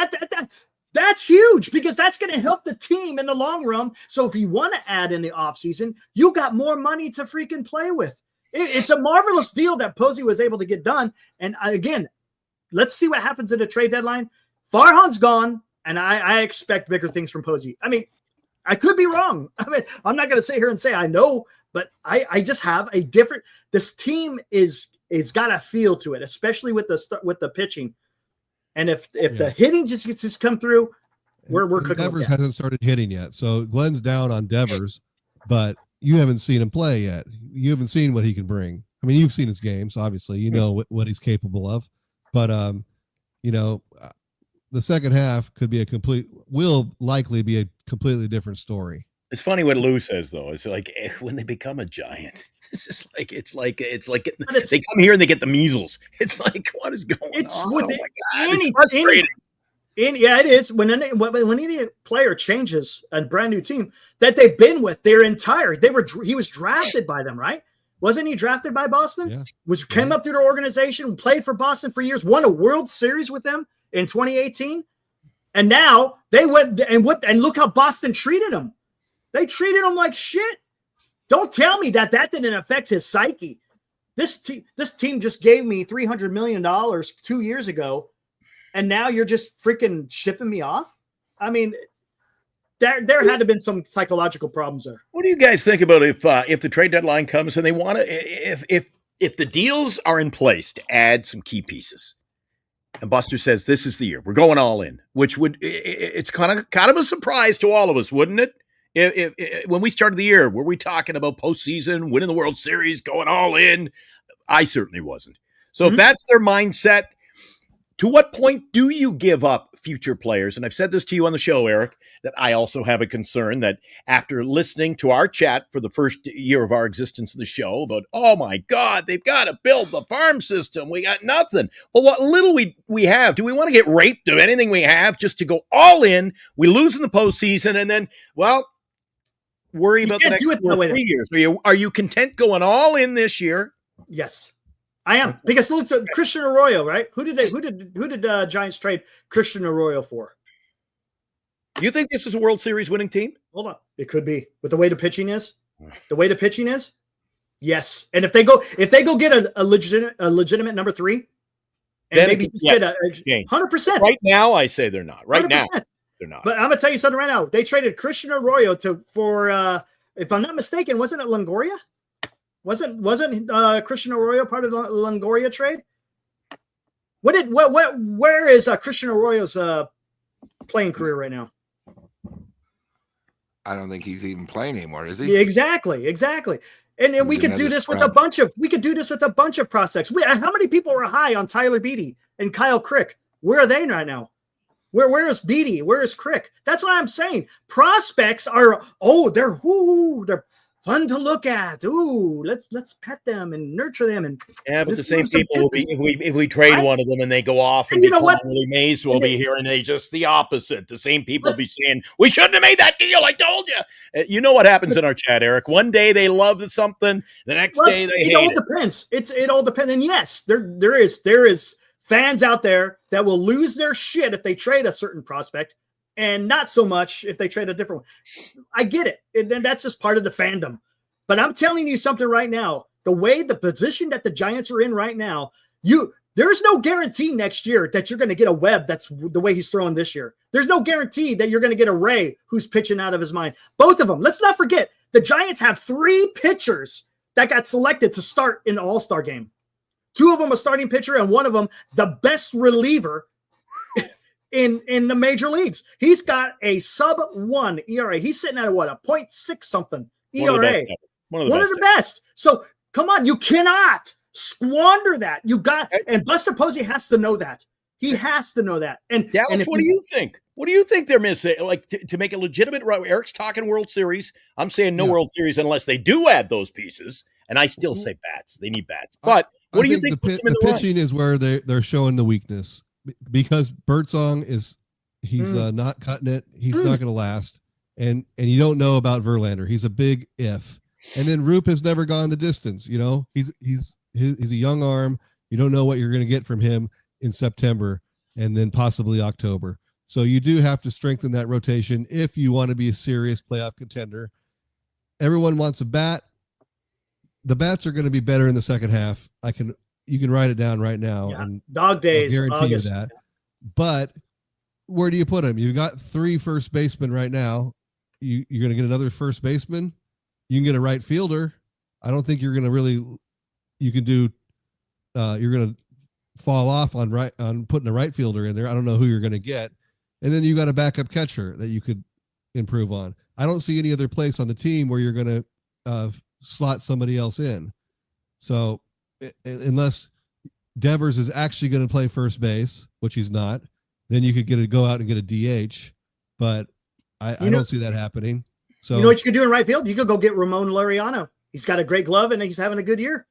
that's huge because that's going to help the team in the long run. So if you want to add in the offseason, you got more money to freaking play with. It's a marvelous deal that Posey was able to get done. And again, let's see what happens at the trade deadline. Farhan's gone, and I expect bigger things from Posey. I mean, I could be wrong. I mean, I'm not going to sit here and say I know, but I just have a different. This team is got a feel to it, especially with the pitching. And if the hitting just come through, we're cooking. Devers hasn't started hitting yet, so Glenn's down on Devers, but you haven't seen him play yet. You haven't seen what he can bring. I mean, you've seen his games, obviously. You know what he's capable of, but the second half will likely be a completely different story. It's funny what Lou says, though. It's like when they become a Giant, it's like they come here and they get the measles. It's like, what is going on? It's frustrating. It is. When any player changes a brand new team that they've been with their entire, he was drafted by them, right? Wasn't he drafted by Boston? Yeah. Came up through their organization, played for Boston for years, won a World Series with them in 2018. And now they went and look how Boston treated him. They treated him like shit. Don't tell me that didn't affect his psyche. This team just gave me $300 million 2 years ago, and now you're just freaking shipping me off? I mean, there had to have been some psychological problems there. What do you guys think about if the trade deadline comes and they want to, if the deals are in place to add some key pieces, and Buster says this is the year we're going all in, which it's kind of a surprise to all of us, wouldn't it? If when we started the year, were we talking about postseason, winning the World Series, going all in? I certainly wasn't. So if that's their mindset, to what point do you give up future players? And I've said this to you on the show, Eric, that I also have a concern that after listening to our chat for the first year of our existence of the show about, oh my God, they've got to build the farm system. We got nothing. Well, what little we have, do we want to get raped of anything we have just to go all in? We lose in the postseason and then, well, worry about the next 2 or 3 years. Are you content going all in this year? Yes, I am. Because look at Christian Arroyo, right? Who did Giants trade Christian Arroyo for? You think this is a World Series winning team? Hold on. It could be with the way the pitching is. The way the pitching is, yes. And if they go get a legitimate number 3, and then maybe just get a 100%. Right now, I say they're not. Right 100%. Now, they're not. But I'm gonna tell you something right now. They traded Christian Arroyo for if I'm not mistaken, wasn't it Longoria? Wasn't Christian Arroyo part of the Longoria trade? Where is Christian Arroyo's playing career right now? I don't think he's even playing anymore, is he? Yeah, exactly. And we could do this with a bunch of prospects. How many people were high on Tyler Beede and Kyle Crick? Where are they right now? Where is Beede? Where is Crick? That's what I'm saying. Prospects are they're fun to look at. Ooh, let's pet them and nurture them. And but the same people will be if we trade one of them and they go off and become really Mays, we'll be hearing just the opposite. The same people will be saying, we shouldn't have made that deal. I told you. You know what happens in our chat, Eric? One day they love something, the next day they hate it. It all depends. It all depends. And yes, there is fans out there that will lose their shit if they trade a certain prospect, and not so much if they trade a different one. I get it. And that's just part of the fandom. But I'm telling you something right now, the position that the Giants are in right now, there's no guarantee next year that you're going to get a Webb that's the way he's throwing this year. There's no guarantee that you're going to get a Ray who's pitching out of his mind. Both of them. Let's not forget, the Giants have 3 pitchers that got selected to start in the All-Star game. 2 of them a starting pitcher, and one of them the best reliever in the major leagues. He's got a sub-1 ERA. He's sitting at a 0.6 something ERA. One of the best. So come on, you cannot squander that. And Buster Posey has to know that. He has to know that. And Dallas, what do you think? What do you think they're missing? Like to make a legitimate. Eric's talking World Series. I'm saying no World Series unless they do add those pieces. And I still say bats. They need bats. But what do you think? The pitching is where they're showing the weakness, because Birdsong he's not cutting it. He's not going to last. And you don't know about Verlander. He's a big if. And then Roop has never gone the distance. You know, he's a young arm. You don't know what you're going to get from him in September and then possibly October. So you do have to strengthen that rotation if you want to be a serious playoff contender. Everyone wants a bat. The bats are going to be better in the second half. You can write it down right now. Yeah. And dog days. I'll guarantee August. You that. But where do you put them? You've got 3 first basemen right now. You're going to get another first baseman. You can get a right fielder. I don't think you're going to you can do, you're going to fall off on putting a right fielder in there. I don't know who you're going to get. And then you got a backup catcher that you could improve on. I don't see any other place on the team where you're going to slot somebody else in. So unless Devers is actually going to play first base, which he's not, then you could go out and get a DH. But I don't see that happening. So you know what you could do in right field? You could go get Ramon Laureano. He's got a great glove and he's having a good year.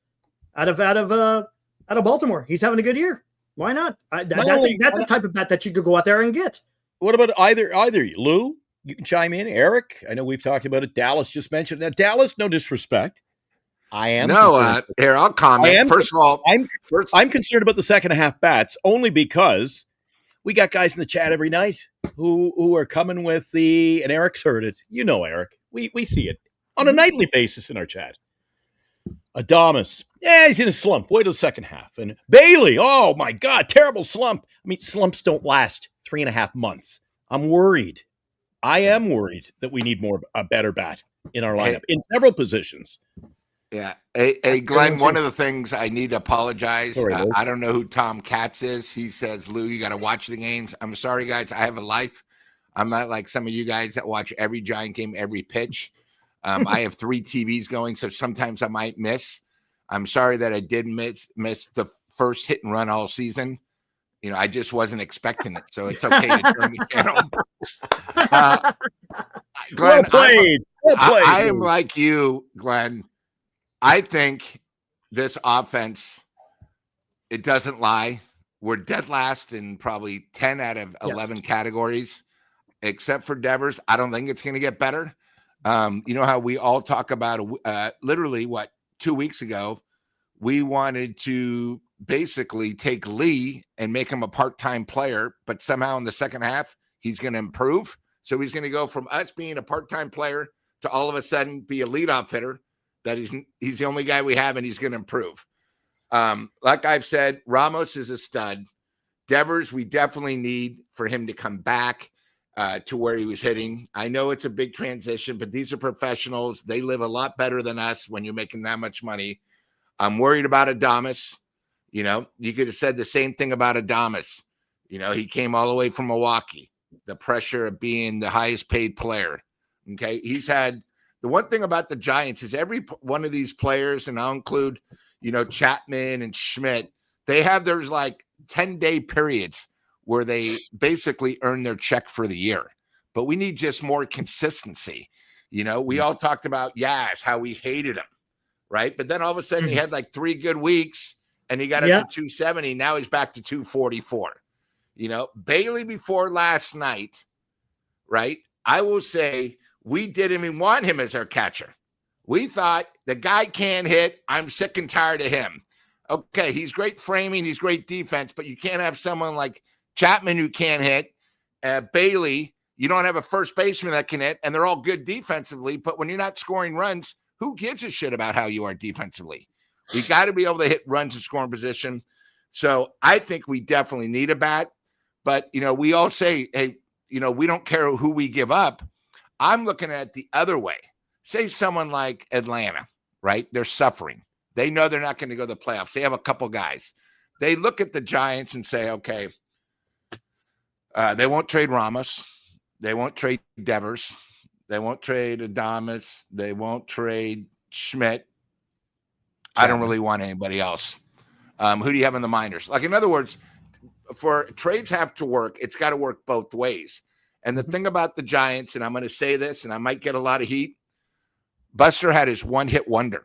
Out of Baltimore, he's having a good year. Why not? That's a type of bat that you could go out there and get. What about either you, Lou? You can chime in. Eric, I know we've talked about it. Dallas just mentioned that. Dallas, no disrespect. I am. No, here I'll comment. First of all, I'm concerned about the second half bats only because we got guys in the chat every night who are coming with and Eric's heard it. You know, Eric, we see it on a nightly basis in our chat. Adamas, he's in a slump. Wait till the second half. And Bailey, oh my God, terrible slump. I mean, slumps don't last 3.5 months. I'm worried. I am worried that we need a better bat in our lineup in several positions. Yeah. Hey, Glenn, one of the things I need to apologize. Sorry, I don't know who Tom Katz is. He says, Lou, you got to watch the games. I'm sorry, guys. I have a life. I'm not like some of you guys that watch every Giant game, every pitch. I have 3 TVs going, so sometimes I might miss. I'm sorry that I did miss the first hit and run all season. You know, I just wasn't expecting it, so it's okay to turn the channel. Glenn, well played. I am like you, Glenn. I think this offense, it doesn't lie. We're dead last in probably 10 out of 11 categories, except for Devers. I don't think it's going to get better. You know how we all talk about literally 2 weeks ago, we wanted to basically take Lee and make him a part-time player, but somehow in the second half, he's going to improve. So he's going to go from us being a part-time player to all of a sudden be a leadoff hitter, that he's the only guy we have and he's going to improve. Like I've said, Ramos is a stud. Devers, we definitely need for him to come back to where he was hitting. I know it's a big transition, but these are professionals. They live a lot better than us when you're making that much money. I'm worried about Adames. You could have said the same thing about Adames. He came all the way from Milwaukee. The pressure of being the highest paid player. Okay. He's had the one thing about the Giants is every one of these players, and I'll include, Chapman and Schmidt, they have their 10-day periods where they basically earn their check for the year. But we need just more consistency. We all talked about Yaz, how we hated him, right? But then all of a sudden he had 3 good weeks and he got up to 270. Now he's back to 244. Bailey before last night, right? I will say we didn't even want him as our catcher. We thought the guy can't hit. I'm sick and tired of him. Okay, he's great framing. He's great defense, but you can't have someone like Chapman who can't hit. Bailey, you don't have a first baseman that can hit, and they're all good defensively. But when you're not scoring runs, who gives a shit about how you are defensively? We got to be able to hit runs in scoring position. So I think we definitely need a bat. But, we all say, hey, we don't care who we give up. I'm looking at it the other way. Say someone like Atlanta, right? They're suffering. They know they're not going to go to the playoffs. They have a couple guys. They look at the Giants and say, okay, they won't trade Ramos. They won't trade Devers. They won't trade Adames. They won't trade Schmidt. I don't really want anybody else. Who do you have in the minors? In other words, for trades have to work, it's got to work both ways. And the thing about the Giants, and I'm going to say this, and I might get a lot of heat, Buster had his one-hit wonder.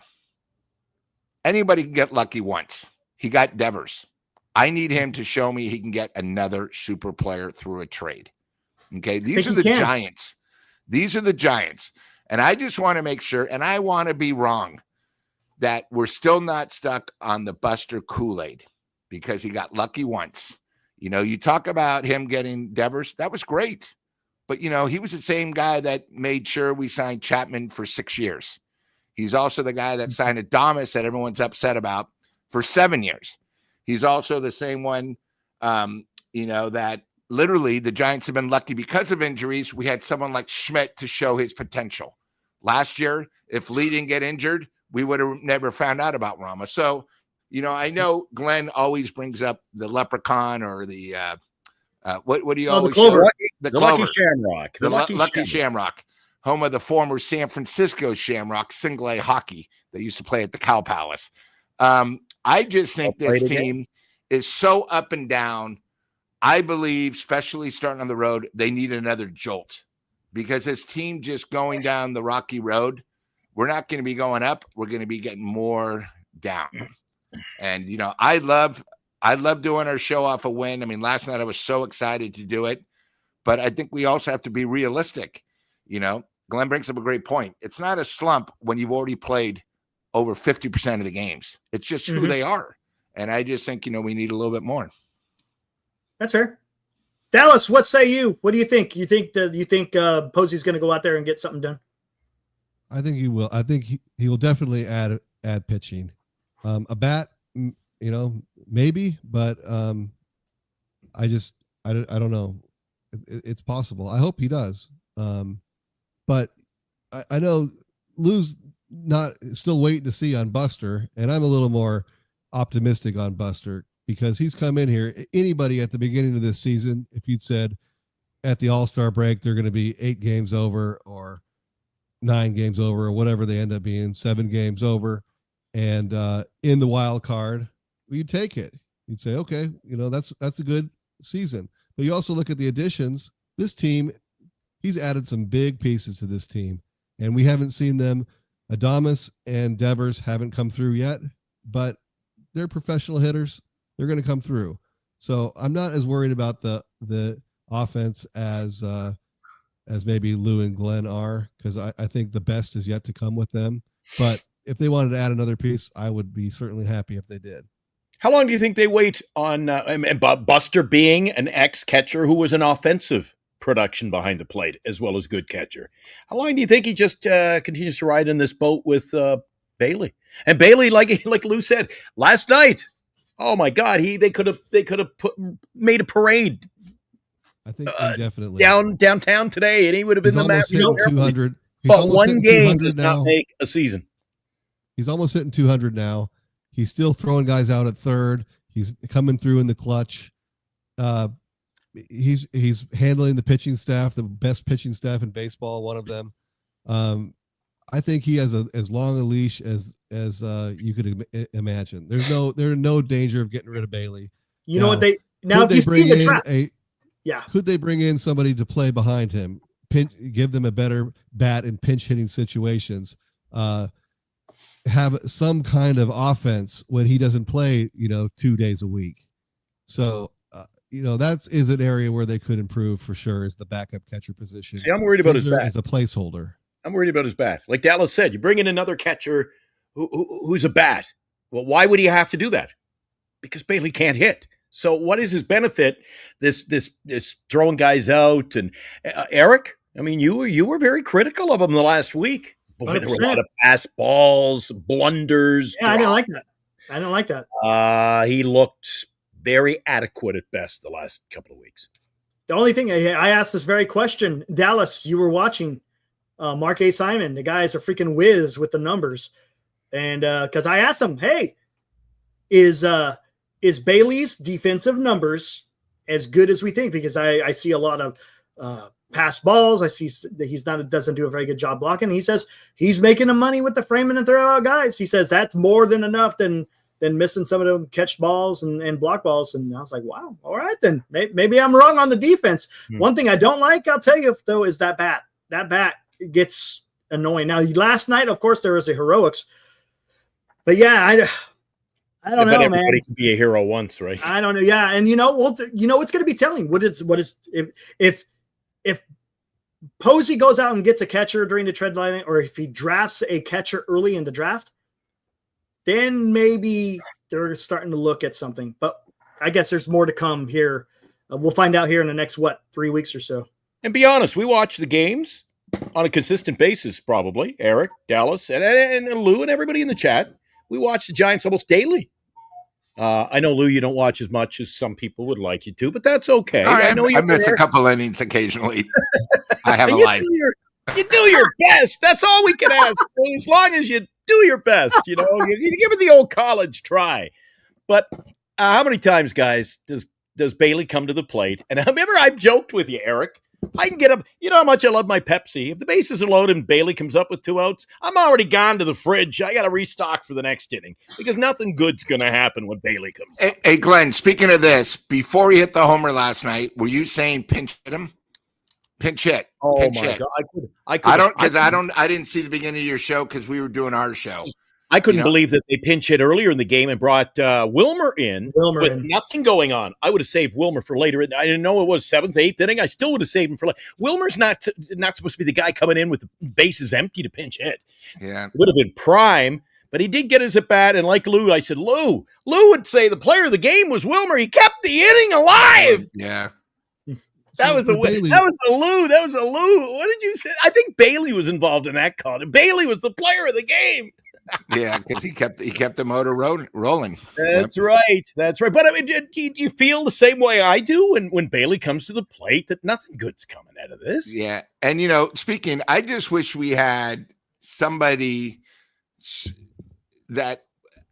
Anybody can get lucky once. He got Devers. I need him to show me he can get another super player through a trade. Okay, these are the Giants. These are the Giants. And I just want to make sure, and I want to be wrong, that we're still not stuck on the Buster Kool-Aid because he got lucky once. You talk about him getting Devers. That was great. But, he was the same guy that made sure we signed Chapman for 6 years. He's also the guy that signed Adames that everyone's upset about for 7 years. He's also the same one, that literally the Giants have been lucky because of injuries. We had someone like Schmidt to show his potential. Last year, if Lee didn't get injured, we would have never found out about Ramos. So, I know Glenn always brings up the leprechaun or the what do you always the clover. The Lucky Shamrock. The Lucky Shamrock, home of the former San Francisco Shamrock single A hockey that used to play at the Cow Palace. I just think this team is so up and down. I believe, especially starting on the road, they need another jolt because this team just going down the rocky road, we're not going to be going up. We're going to be getting more down. And, I love doing our show off a win. I mean, last night I was so excited to do it, but I think we also have to be realistic. Glenn brings up a great point. It's not a slump when you've already played over 50% of the games. It's just who they are. And I just think, we need a little bit more. That's fair. Dallas, what say you? What do you think? You think Posey's going to go out there and get something done? I think he will. I think he will definitely add pitching. A bat, maybe, but I don't know. It's possible. I hope he does. But I know Lou's not still waiting to see on Buster, and I'm a little more optimistic on Buster because he's come in here. Anybody at the beginning of this season, if you'd said at the All-Star break they're going to be 8 games over or 9 games over or whatever they end up being, 7 games over, and in the wild card, you'd take it. You'd say, okay, that's a good season. But you also look at the additions. This team, he's added some big pieces to this team, and we haven't seen them. Adames and Devers haven't come through yet, but they're professional hitters. They're going to come through. So I'm not as worried about the offense as maybe Lou and Glenn are, because I think the best is yet to come with them. But if they wanted to add another piece, I would be certainly happy if they did. How long do you think they wait on Buster being an ex-catcher who was an offensive production behind the plate as well as good catcher. How long do you think he just continues to ride in this boat with Bailey? And Bailey, like Lou said last night, oh my God, they could have made a parade. I think indefinitely downtown today, and he would have been the master. 200. But one game does not make a season. He's almost hitting 200 now. He's still throwing guys out at third. He's coming through in the clutch. He's handling the pitching staff, the best pitching staff in baseball, one of them. I think he has as long a leash as you could imagine. There's no danger of getting rid of Bailey. You know what if you see the trap, could they bring in somebody to play behind him, give them a better bat in pinch hitting situations, have some kind of offense when he doesn't play, 2 days a week. So, that is an area where they could improve for sure, is the backup catcher position. See, I'm worried about his bat as a placeholder. I'm worried about his bat. Like Dallas said, you bring in another catcher who's a bat. Well, why would he have to do that? Because Bailey can't hit. So what is his benefit? This throwing guys out. And Eric, I mean, you were very critical of him the last week. Boy, 100%. There were a lot of pass balls, blunders. Yeah, drops. I didn't like that. He looked very adequate at best the last couple of weeks. The only thing I asked this very question, Dallas, you were watching Mark A. Simon. The guy is a freaking whiz with the numbers. And because I asked him, hey, is Bailey's defensive numbers as good as we think? Because I see a lot of pass balls. I see that doesn't do a very good job blocking. He says he's making the money with the framing and throw out guys. He says that's more than enough than missing some of them catch balls and block balls. And I was like, wow, all right, then maybe I'm wrong on the defense. One thing I don't like, I'll tell you though, is that bat. That bat gets annoying. Now, last night, of course, there was a heroics, but yeah, I don't know, everybody man. Everybody can be a hero once, right? I don't know. Yeah. And it's going to be telling what is if Posey goes out and gets a catcher during the trade line, or if he drafts a catcher early in the draft, then maybe they're starting to look at something. But I guess there's more to come here. We'll find out here in the next, 3 weeks or so. And be honest, we watch the games on a consistent basis, probably. Eric, Dallas, and Lou, and everybody in the chat. We watch the Giants almost daily. I know, Lou, you don't watch as much as some people would like you to, but that's okay. Sorry, I miss a couple innings occasionally. I have a life. You do your best. That's all we can ask. As long as you do your best, you give it the old college try. But how many times, guys, does Bailey come to the plate? And remember, I've joked with you, Eric. I can get him. You know how much I love my Pepsi. If the bases are loaded and Bailey comes up with 2 outs, I'm already gone to the fridge. I got to restock for the next inning because nothing good's going to happen when Bailey comes up. Hey, Glenn, speaking of this, before he hit the homer last night, were you saying pinch hit him? Pinch hit. Oh pinch my hit. God! I didn't see the beginning of your show because we were doing our show. I couldn't believe that they pinch hit earlier in the game and brought Wilmer in with nothing going on. I would have saved Wilmer for later. I didn't know it was 7th, 8th inning. I still would have saved him for later. Wilmer's not supposed to be the guy coming in with the bases empty to pinch hit. Yeah, it would have been prime, but he did get his at bat. And like Lou, I said, Lou would say the player of the game was Wilmer. He kept the inning alive. Yeah. That was a Lou. That was a Lou. What did you say? I think Bailey was involved in that call. Bailey was the player of the game. Yeah, because he kept the motor rolling. That's right. That's right. But I mean, do you feel the same way I do when Bailey comes to the plate that nothing good's coming out of this? Yeah, and speaking, I just wish we had somebody that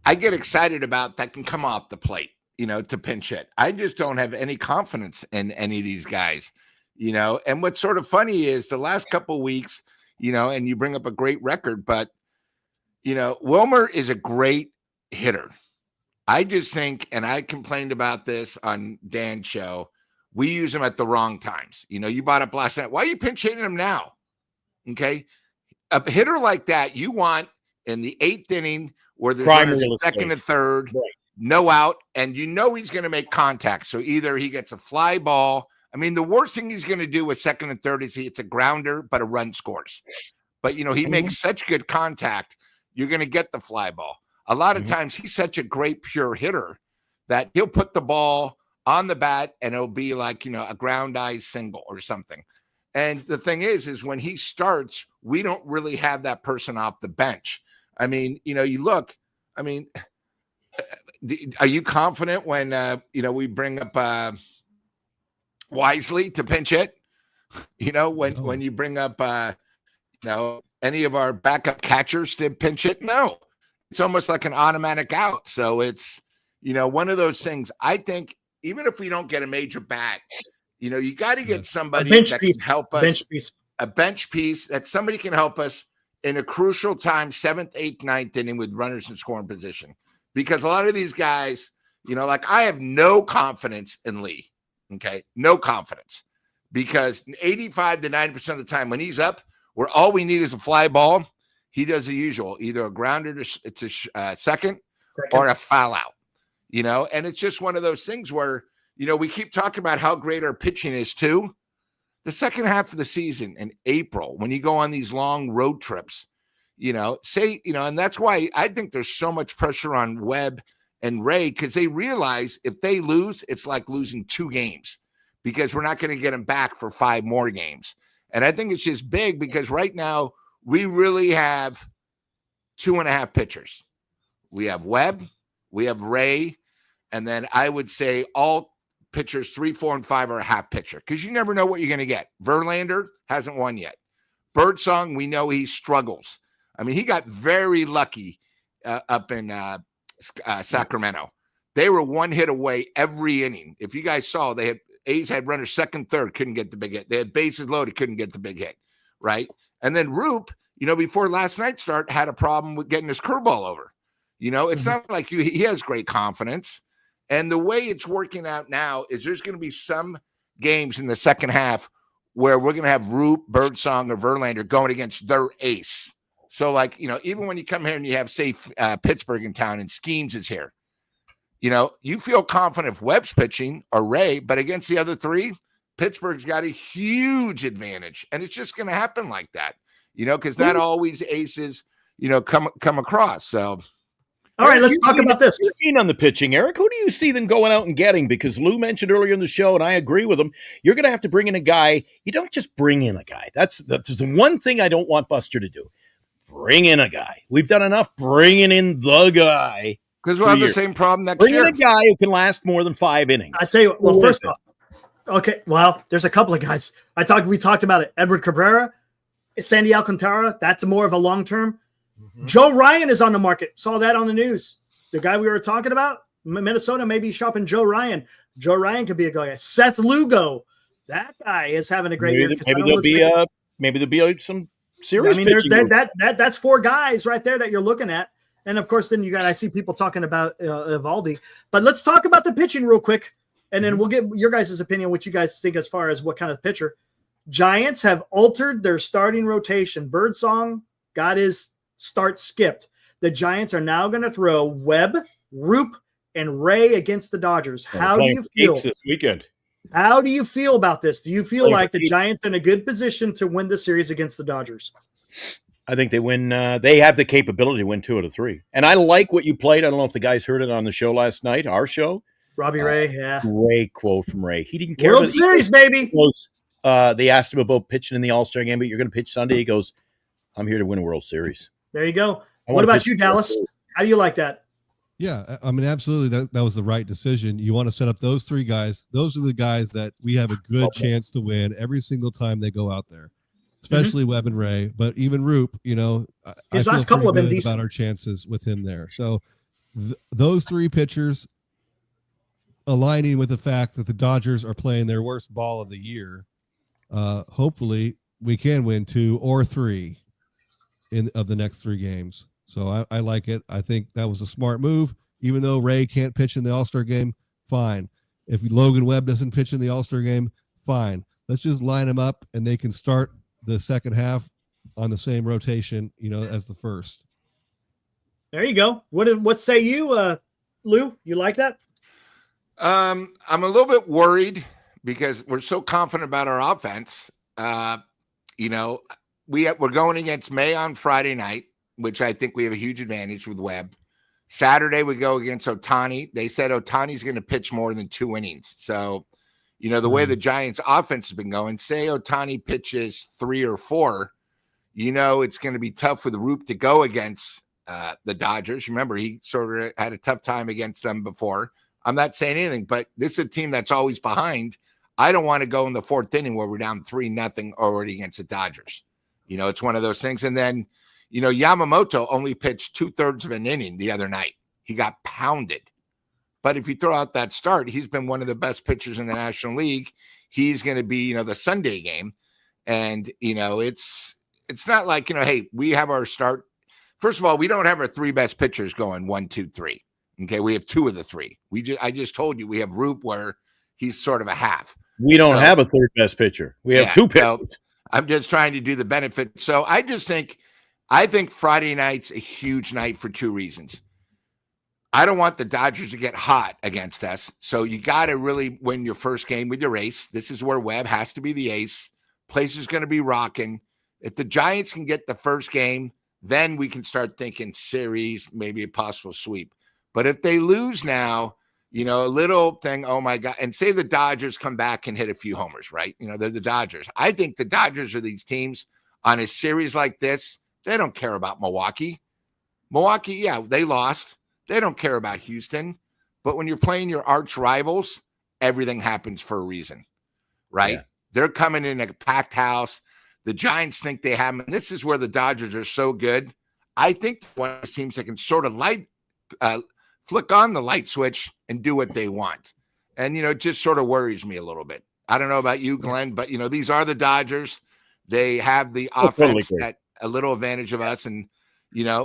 I get excited about that can come off the plate, to pinch hit. I just don't have any confidence in any of these guys, And what's sort of funny is the last couple of weeks, and you bring up a great record, but Wilmer is a great hitter. I just think, and I complained about this on Dan's show, we use him at the wrong times. You brought up last night. Why are you pinch hitting him now? Okay. A hitter like that, you want in the 8th inning where there's second and third, right, no out, and he's going to make contact. So either he gets a fly ball. I mean, the worst thing he's going to do with second and third is it's a grounder, but a run scores. But, he makes such good contact. You're going to get the fly ball. A lot of times he's such a great pure hitter that he'll put the ball on the bat, and it'll be like, a ground eye single or something. And the thing is when he starts, we don't really have that person off the bench. I mean, you look, I mean, are you confident when, we bring up Wisely to pinch hit? When you bring up, any of our backup catchers to pinch hit? No, it's almost like an automatic out. So it's, one of those things. I think even if we don't get a major bat, you got to get somebody that can help us. A bench piece that somebody can help us in a crucial time, 7th, 8th, 9th inning with runners in scoring position. Because a lot of these guys, like I have no confidence in Lee. Okay, no confidence. Because 85 to 90% of the time when he's up, where all we need is a fly ball, he does the usual, either a grounder to second or a foul out. And it's just one of those things where, we keep talking about how great our pitching is too. The second half of the season in April, when you go on these long road trips, and that's why I think there's so much pressure on Webb and Ray, because they realize if they lose, it's like losing 2 games because we're not going to get them back for 5 more games. And I think it's just big because right now we really have 2.5 pitchers. We have Webb, we have Ray, and then I would say all pitchers 3, 4, and 5 are a half pitcher because you never know what you're going to get. Verlander hasn't won yet. Birdsong, we know he struggles. I mean, he got very lucky up in Sacramento. They were 1 hit away every inning. If you guys saw, A's had runners second, third, couldn't get the big hit. They had bases loaded, couldn't get the big hit, right? And then Roop, before last night's start, had a problem with getting his curveball over. It's not like he has great confidence. And the way it's working out now is there's going to be some games in the second half where we're going to have Roop, Birdsong, or Verlander going against their ace. So, even when you come here and you have, say, Pittsburgh in town and Schemes is here, you feel confident if Webb's pitching or Ray, but against the other 3, Pittsburgh's got a huge advantage. And it's just going to happen like that, because not always aces, come across. So. All right, let's talk about this. You're keen on the pitching, Eric. Who do you see them going out and getting? Because Lou mentioned earlier in the show, and I agree with him, you're going to have to bring in a guy. You don't just bring in a guy. That's the one thing I don't want Buster to do. Bring in a guy. We've done enough bringing in the guy. Because we'll have the same problem next year. Bring in a guy who can last more than 5 innings. I tell you what, well, first off, okay, well, there's a couple of guys. We talked about it. Edward Cabrera, Sandy Alcantara, that's more of a long-term. Joe Ryan is on the market. Saw that on the news. The guy we were talking about, Minnesota, maybe shopping Joe Ryan. Joe Ryan could be a guy. Seth Lugo, that guy is having a great year. Maybe there'll be some serious pitching. That's 4 guys right there that you're looking at. And of course, then I see people talking about Evaldi. But let's talk about the pitching real quick, and then we'll get your guys' opinion, what you guys think as far as what kind of pitcher. Giants have altered their starting rotation. Birdsong got his start skipped. The Giants are now going to throw Webb, Roop, and Ray against the Dodgers. How do you feel this weekend? How do you feel about this? Do you feel like the Giants are in a good position to win the series against the Dodgers? I think they win. They have the capability to win 2 out of 3. And I like what you played. I don't know if the guys heard it on the show last night, our show. Robbie Ray, yeah. Great quote from Ray. He didn't care. World Series, baby. They asked him about pitching in the All-Star game, but you're going to pitch Sunday. He goes, I'm here to win a World Series. There you go. What about you, Dallas? How do you like that? Yeah, I mean, absolutely. That was the right decision. You want to set up those 3 guys. Those are the guys that we have a good chance to win every single time they go out there, especially Webb and Ray. But even Roop, I feel last couple of them about our chances with him there. So those 3 pitchers aligning with the fact that the Dodgers are playing their worst ball of the year. Hopefully, we can win 2 or 3 of the next 3 games. So I like it. I think that was a smart move. Even though Ray can't pitch in the All-Star game, fine. If Logan Webb doesn't pitch in the All-Star game, fine. Let's just line them up, and they can start the second half on the same rotation, as the first. There you go. What say you, Lou? You like that? I'm a little bit worried because we're so confident about our offense. We're going against May on Friday night, which I think we have a huge advantage with Webb. Saturday, we go against Ohtani. They said Ohtani's going to pitch more than 2 innings. So, the way the Giants offense has been going, say Ohtani pitches 3 or 4, it's going to be tough for the Roop to go against the Dodgers. Remember, he sort of had a tough time against them before. I'm not saying anything, but this is a team that's always behind. I don't want to go in the 4th inning where we're down 3-0 already against the Dodgers. It's one of those things. And then, Yamamoto only pitched 2/3 of an inning the other night. He got pounded. But if you throw out that start, he's been one of the best pitchers in the National League. He's going to be, the Sunday game. And, it's not like, hey, we have our start. First of all, we don't have our 3 best pitchers going 1, 2, 3. Okay, we have 2 of the 3. I just told you we have Roop where he's sort of a half. We don't have a 3rd best pitcher. We have 2 pitchers. Well, I'm just trying to do the benefit. So I think Friday night's a huge night for 2 reasons. I don't want the Dodgers to get hot against us. So you got to really win your first game with your ace. This is where Webb has to be the ace. Place is going to be rocking. If the Giants can get the first game, then we can start thinking series, maybe a possible sweep. But if they lose now, a little thing, oh my God, and say the Dodgers come back and hit a few homers, right? They're the Dodgers. I think the Dodgers are these teams on a series like this. They don't care about Milwaukee. Milwaukee, yeah, they lost. They don't care about Houston. But when you're playing your arch rivals, everything happens for a reason, right? Yeah. They're coming in a packed house. The Giants think they have them. And this is where the Dodgers are so good. I think one of those teams that can sort of flick on the light switch and do what they want. And, it just sort of worries me a little bit. I don't know about you, Glenn, but, these are the Dodgers. They have the offense that a little advantage of us. And,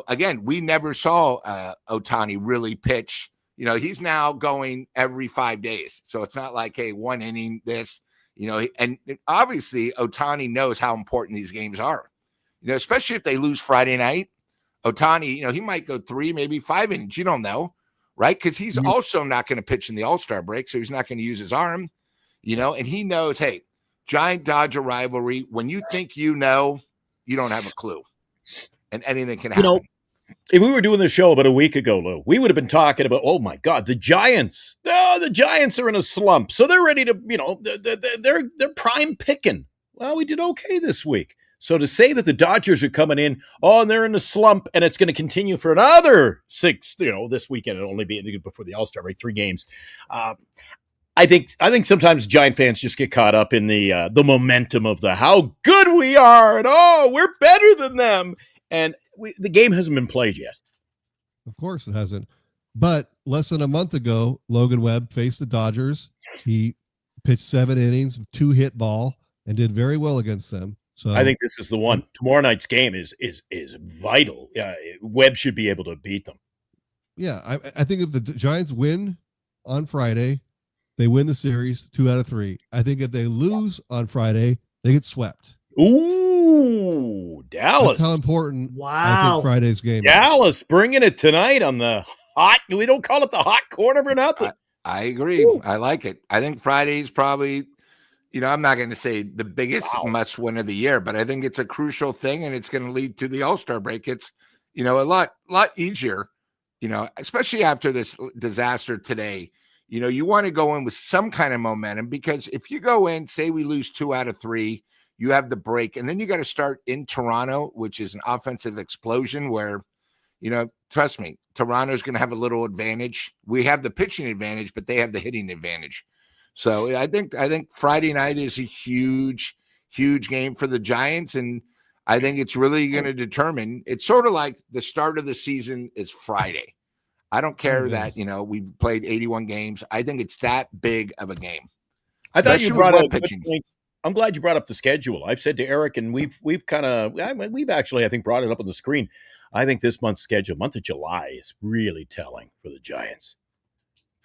again, we never saw Ohtani really pitch. He's now going every 5 days. So it's not like, hey, 1 inning, this, and obviously Ohtani knows how important these games are, especially if they lose Friday night. Ohtani, he might go 3, maybe 5 innings. You don't know, right? Because he's also not going to pitch in the All-Star break. So he's not going to use his arm, and he knows, hey, Giant Dodger rivalry. When you think you don't have a clue, and anything can happen. If we were doing the show about a week ago, Lou, we would have been talking about, oh my God, the Giants. Oh, the Giants are in a slump, so they're ready to, they're prime picking. Well, we did okay this week. So to say that the Dodgers are coming in, and they're in a slump, and it's going to continue for another 6, this weekend, it'll only be before the All-Star break, 3 games. I think sometimes Giant fans just get caught up in the momentum of how good we are, and we're better than them. And the game hasn't been played yet. Of course it hasn't. But less than a month ago, Logan Webb faced the Dodgers. He pitched 7 innings, 2 hit ball, and did very well against them. So I think this is the one. Tomorrow night's game is vital. Webb should be able to beat them. Yeah, I think if the Giants win on Friday, they win the series 2 out of 3. I think if they lose on Friday, they get swept. Ooh, Dallas. That's how important I think Friday's game Dallas is. Bringing it tonight on the hot. We don't call it the hot corner for nothing. I agree. Ooh. I like it. I think Friday's probably, I'm not going to say the biggest must win of the year, but I think it's a crucial thing, and it's going to lead to the All-Star break. It's, a lot easier, especially after this disaster today. You want to go in with some kind of momentum, because if you go in, say we lose 2 out of 3, you have the break, and then you got to start in Toronto, which is an offensive explosion where, trust me, Toronto's going to have a little advantage. We have the pitching advantage, but they have the hitting advantage. So I think Friday night is a huge, huge game for the Giants, and I think it's really going to determine. It's sort of like the start of the season is Friday. I don't care that, we've played 81 games. I think it's that big of a game. I thought you brought up pitching. I'm glad you brought up the schedule. I've said to Eric, and we've actually, I think, brought it up on the screen. I think this month's schedule, month of July, is really telling for the Giants.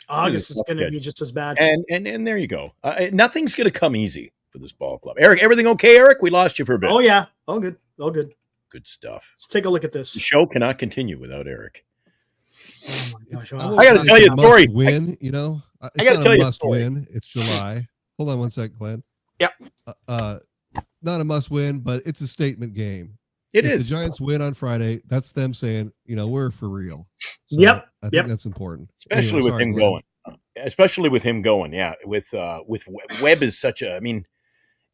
August is going to be just as bad. And there you go. Nothing's going to come easy for this ball club. Eric, everything okay, Eric? We lost you for a bit. Oh, yeah. Oh, good. Oh, good. Good stuff. Let's take a look at this. The show cannot continue without Eric. Oh, my gosh. I got to tell you a story. Win, I got to tell you a story. Win. It's July. Hold on one sec, Glenn. Yep. Not a must win, but it's a statement game. If the Giants win on Friday, that's them saying, we're for real. So yep. I think that's important. Especially with him going. Especially with him going, yeah. With Webb is such a, I mean,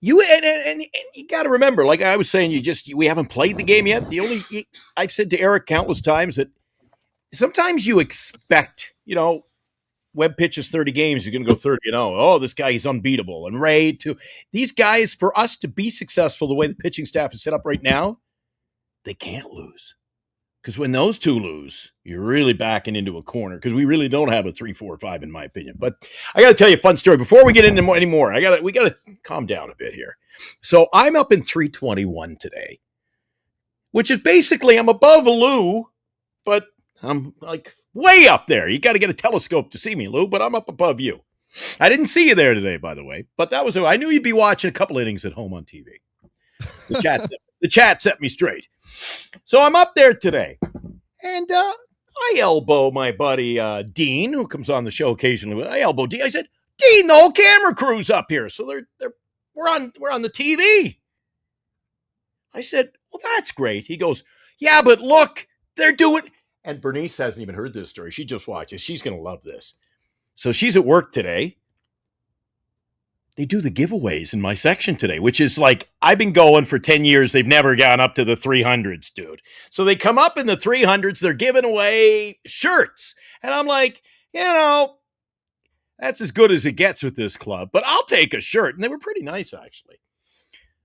you and you got to remember, like I was saying, we haven't played the game yet. I've said to Eric countless times that sometimes you expect, Webb pitches 30 games, you're going to go 30 and oh, this guy is unbeatable. And Ray too. These guys, for us to be successful the way the pitching staff is set up right now, they can't lose. Because when those two lose, you're really backing into a corner because we really don't have a 3, 4, 5, in my opinion. But I got to tell you a fun story before we get into any more. We got to calm down a bit here. So I'm up in 321 today, which is basically I'm above Lou, but I'm like way up there. You got to get a telescope to see me, Lou, but I'm up above you. I didn't see you there today, by the way, but I knew you'd be watching a couple innings at home on TV. The chat set me straight. So I'm up there today, and I elbow my buddy Dean, who comes on the show occasionally. I elbow Dean. I said, Dean, the whole camera crew's up here, so we're on the TV. I said, well, that's great. He goes, yeah, but look, they're doing. And Bernice hasn't even heard this story. She just watches. She's going to love this. So she's at work today. They do the giveaways in my section today, which is like, I've been going for 10 years. They've never gone up to the 300s, dude. So they come up in the 300s. They're giving away shirts. And I'm like, that's as good as it gets with this club, but I'll take a shirt. And they were pretty nice, actually.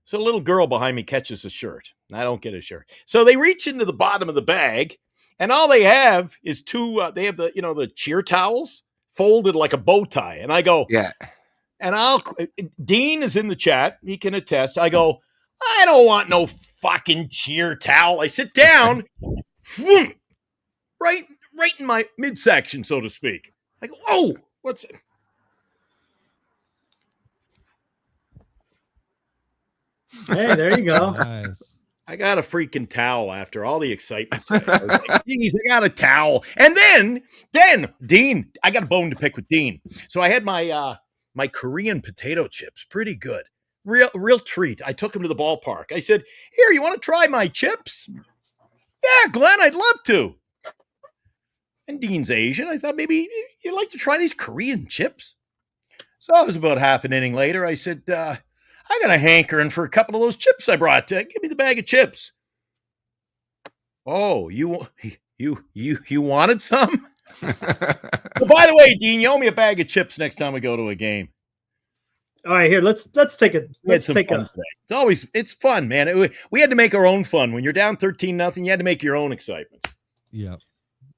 So a little girl behind me catches a shirt. I don't get a shirt. So they reach into the bottom of the bag, and all they have is two, they have the cheer towels folded like a bow tie. And I go, yeah. And Dean is in the chat. He can attest. I go, I don't want no fucking cheer towel. I sit down, right in my midsection, so to speak. I go, oh, what's it? Hey, there you go. Nice. I got a freaking towel after all the excitement today. I was like, geez, I got a towel. And then Dean, I got a bone to pick with Dean. So I had my Korean potato chips, pretty good. Real treat. I took him to the ballpark. I said, here, you want to try my chips? Yeah, Glenn, I'd love to. And Dean's Asian. I thought maybe you'd like to try these Korean chips. So it was about half an inning later. I said, I got a hankering for a couple of those chips I brought. Give me the bag of chips. Oh, you wanted some? Well, by the way, Dean, you owe me a bag of chips next time we go to a game. All right, here, let's take a it's fun, man. We had to make our own fun. When you're down 13-0, you had to make your own excitement. Yeah.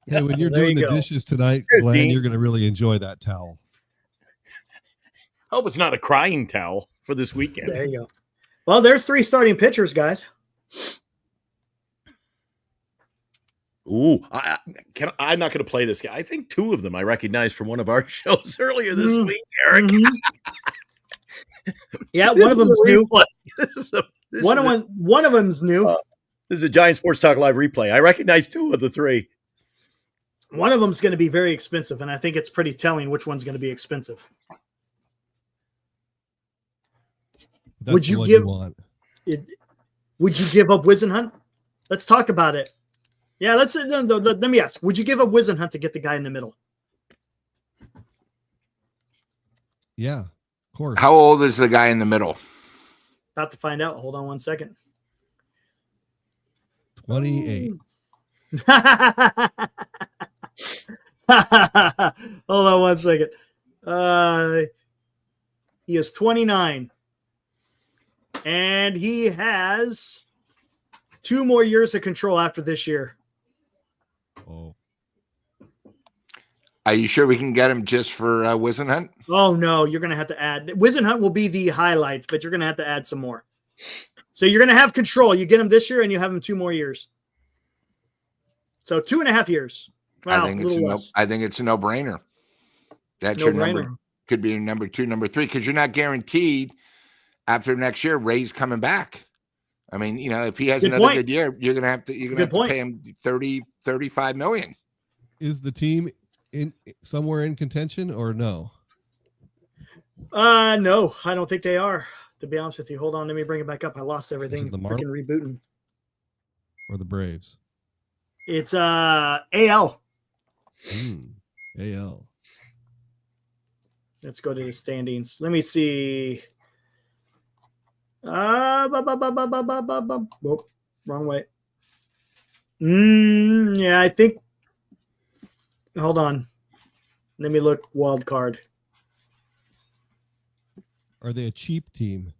Hey, when you're doing the dishes tonight, Glenn, Dean, you're going to really enjoy that towel. Hope it's not a crying towel for this weekend. There you go. Well, there's 3 starting pitchers, guys. Ooh, I'm not going to play this guy. I think 2 of them I recognized from one of our shows earlier this week, Eric. Yeah, one of them's new. One of them's new. This is a Giant Sports Talk Live replay. I recognize 2 of the 3. One of them's going to be very expensive, and I think it's pretty telling which one's going to be expensive. That's would you give up Wisenhunt? Let's talk about it. Yeah, let me ask. Would you give up Wisenhunt to get the guy in the middle? Yeah, of course. How old is the guy in the middle? About to find out. Hold on one second. 28. Hold on one second. He is 29. And he has 2 more years of control after this year. Oh. Are you sure we can get him just for Wisenhunt? Oh, no. You're going to have to add. Wisenhunt will be the highlights, but you're going to have to add some more. So you're going to have control. You get him this year, and you have him 2 more years. So 2.5 years. Wow, I think it's a no-brainer. That's your number. Could be your number 2, number 3, because you're not guaranteed after next year Ray's coming back. I mean, if he has another good year, you're gonna have to pay him 35 million. Is the team somewhere in contention or no? No, I don't think they are, to be honest with you. Hold on, let me bring it back up. I lost everything. The freaking rebooting. or the Braves? It's AL. AL. Let's go to the standings. Let me see. Whoop, wrong way. Yeah, I think. Hold on. Let me look wild card. Are they a cheap team?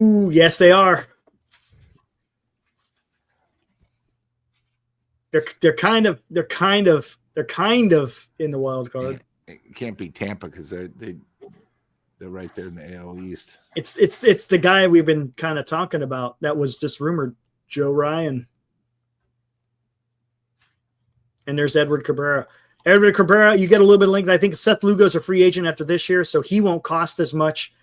Ooh, yes, they are. They're kind of in the wild card. It can't be Tampa because they're right there in the AL East. It's the guy we've been kind of talking about that was just rumored, Joe Ryan. And there's Edward Cabrera. Edward Cabrera, you get a little bit of length. I think Seth Lugo's a free agent after this year, so he won't cost as much.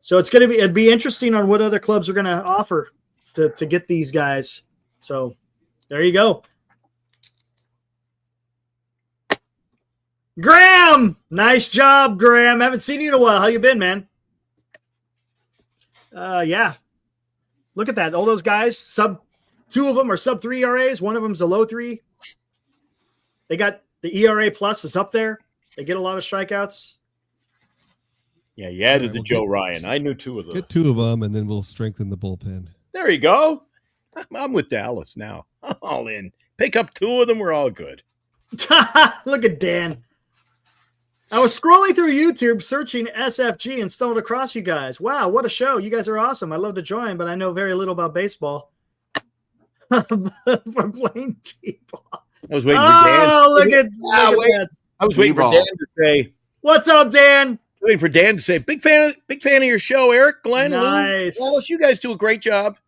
So it'd be interesting on what other clubs are going to offer to get these guys. So there you go. Graham, nice job, Graham. Haven't seen you in a while. How you been, man? Yeah. Look at that. All those guys, two of them are sub 3 ERAs. One of them's a low 3. They got the ERA plus is up there. They get a lot of strikeouts. Yeah, you added the Joe Ryan. I knew 2 of them. Get 2 of them, and then we'll strengthen the bullpen. There you go. I'm with Dallas now. I'm all in. Pick up 2 of them. We're all good. Look at Dan. I was scrolling through YouTube, searching SFG, and stumbled across you guys. Wow, what a show. You guys are awesome. I love to join, but I know very little about baseball. For playing T-ball. I was waiting for Dan. Oh, look at that. I was waiting for Dan to say, "What's up, Dan?" Waiting for Dan to say, "Big fan of your show, Eric, Glenn, nice. Lou, Wallace, you guys do a great job."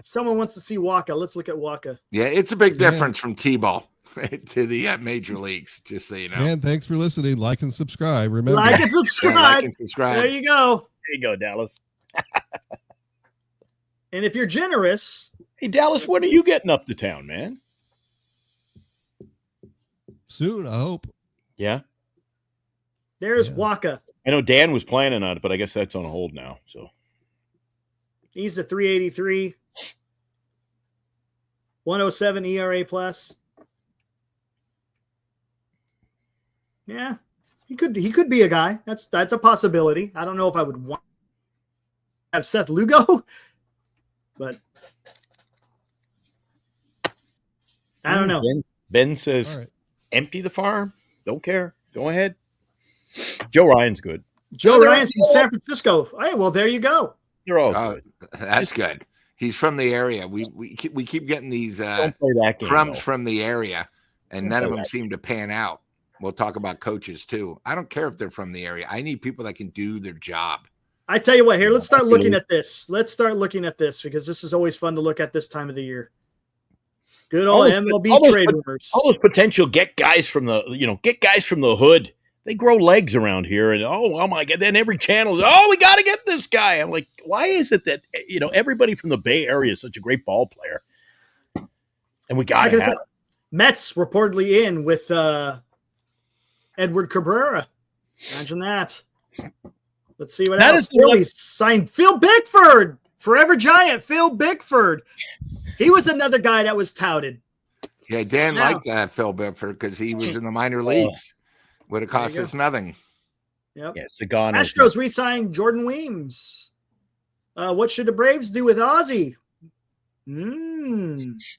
Someone wants to see Waka. Let's look at Waka. Yeah, it's a big difference from T-ball to the major leagues. Just so you know. Man, thanks for listening. Like and subscribe. Remember, like and subscribe. Yeah, like and subscribe. There you go. There you go, Dallas. And if you're generous, hey, Dallas, when are you getting up to town, man? Soon, I hope. Yeah. There's Waka. I know Dan was planning on it, but I guess that's on hold now. So he's a 383, 107 ERA plus. Yeah, he could be a guy. That's a possibility. I don't know if I would want to have Seth Lugo, but I don't know. Ben says, empty the farm. Don't care. Go ahead. Joe Ryan's good. Joe Ryan's from San Francisco. Hey, well, there you go. You're all good. That's good. He's from the area. We keep getting these crumbs from the area, and none of them seem to pan out. We'll talk about coaches too. I don't care if they're from the area. I need people that can do their job. I tell you what, here, let's start looking at this. Let's start looking at this because this is always fun to look at this time of the year. Good old MLB trade rumors. All those potential get guys from the hood. They grow legs around here, and oh my God! Then every channel, we got to get this guy. I'm like, why is it that everybody from the Bay Area is such a great ball player, and we got to have Mets reportedly in with Edward Cabrera. Imagine that. Let's see what else. Phillies signed Phil Bickford, forever Giant. Phil Bickford. He was another guy that was touted. Yeah, Dan liked Phil Bickford because he was in the minor leagues. Would have cost us nothing. Yep. Yeah, Sagano. Astros re-signed Jordan Weems. What should the Braves do with Ozzie?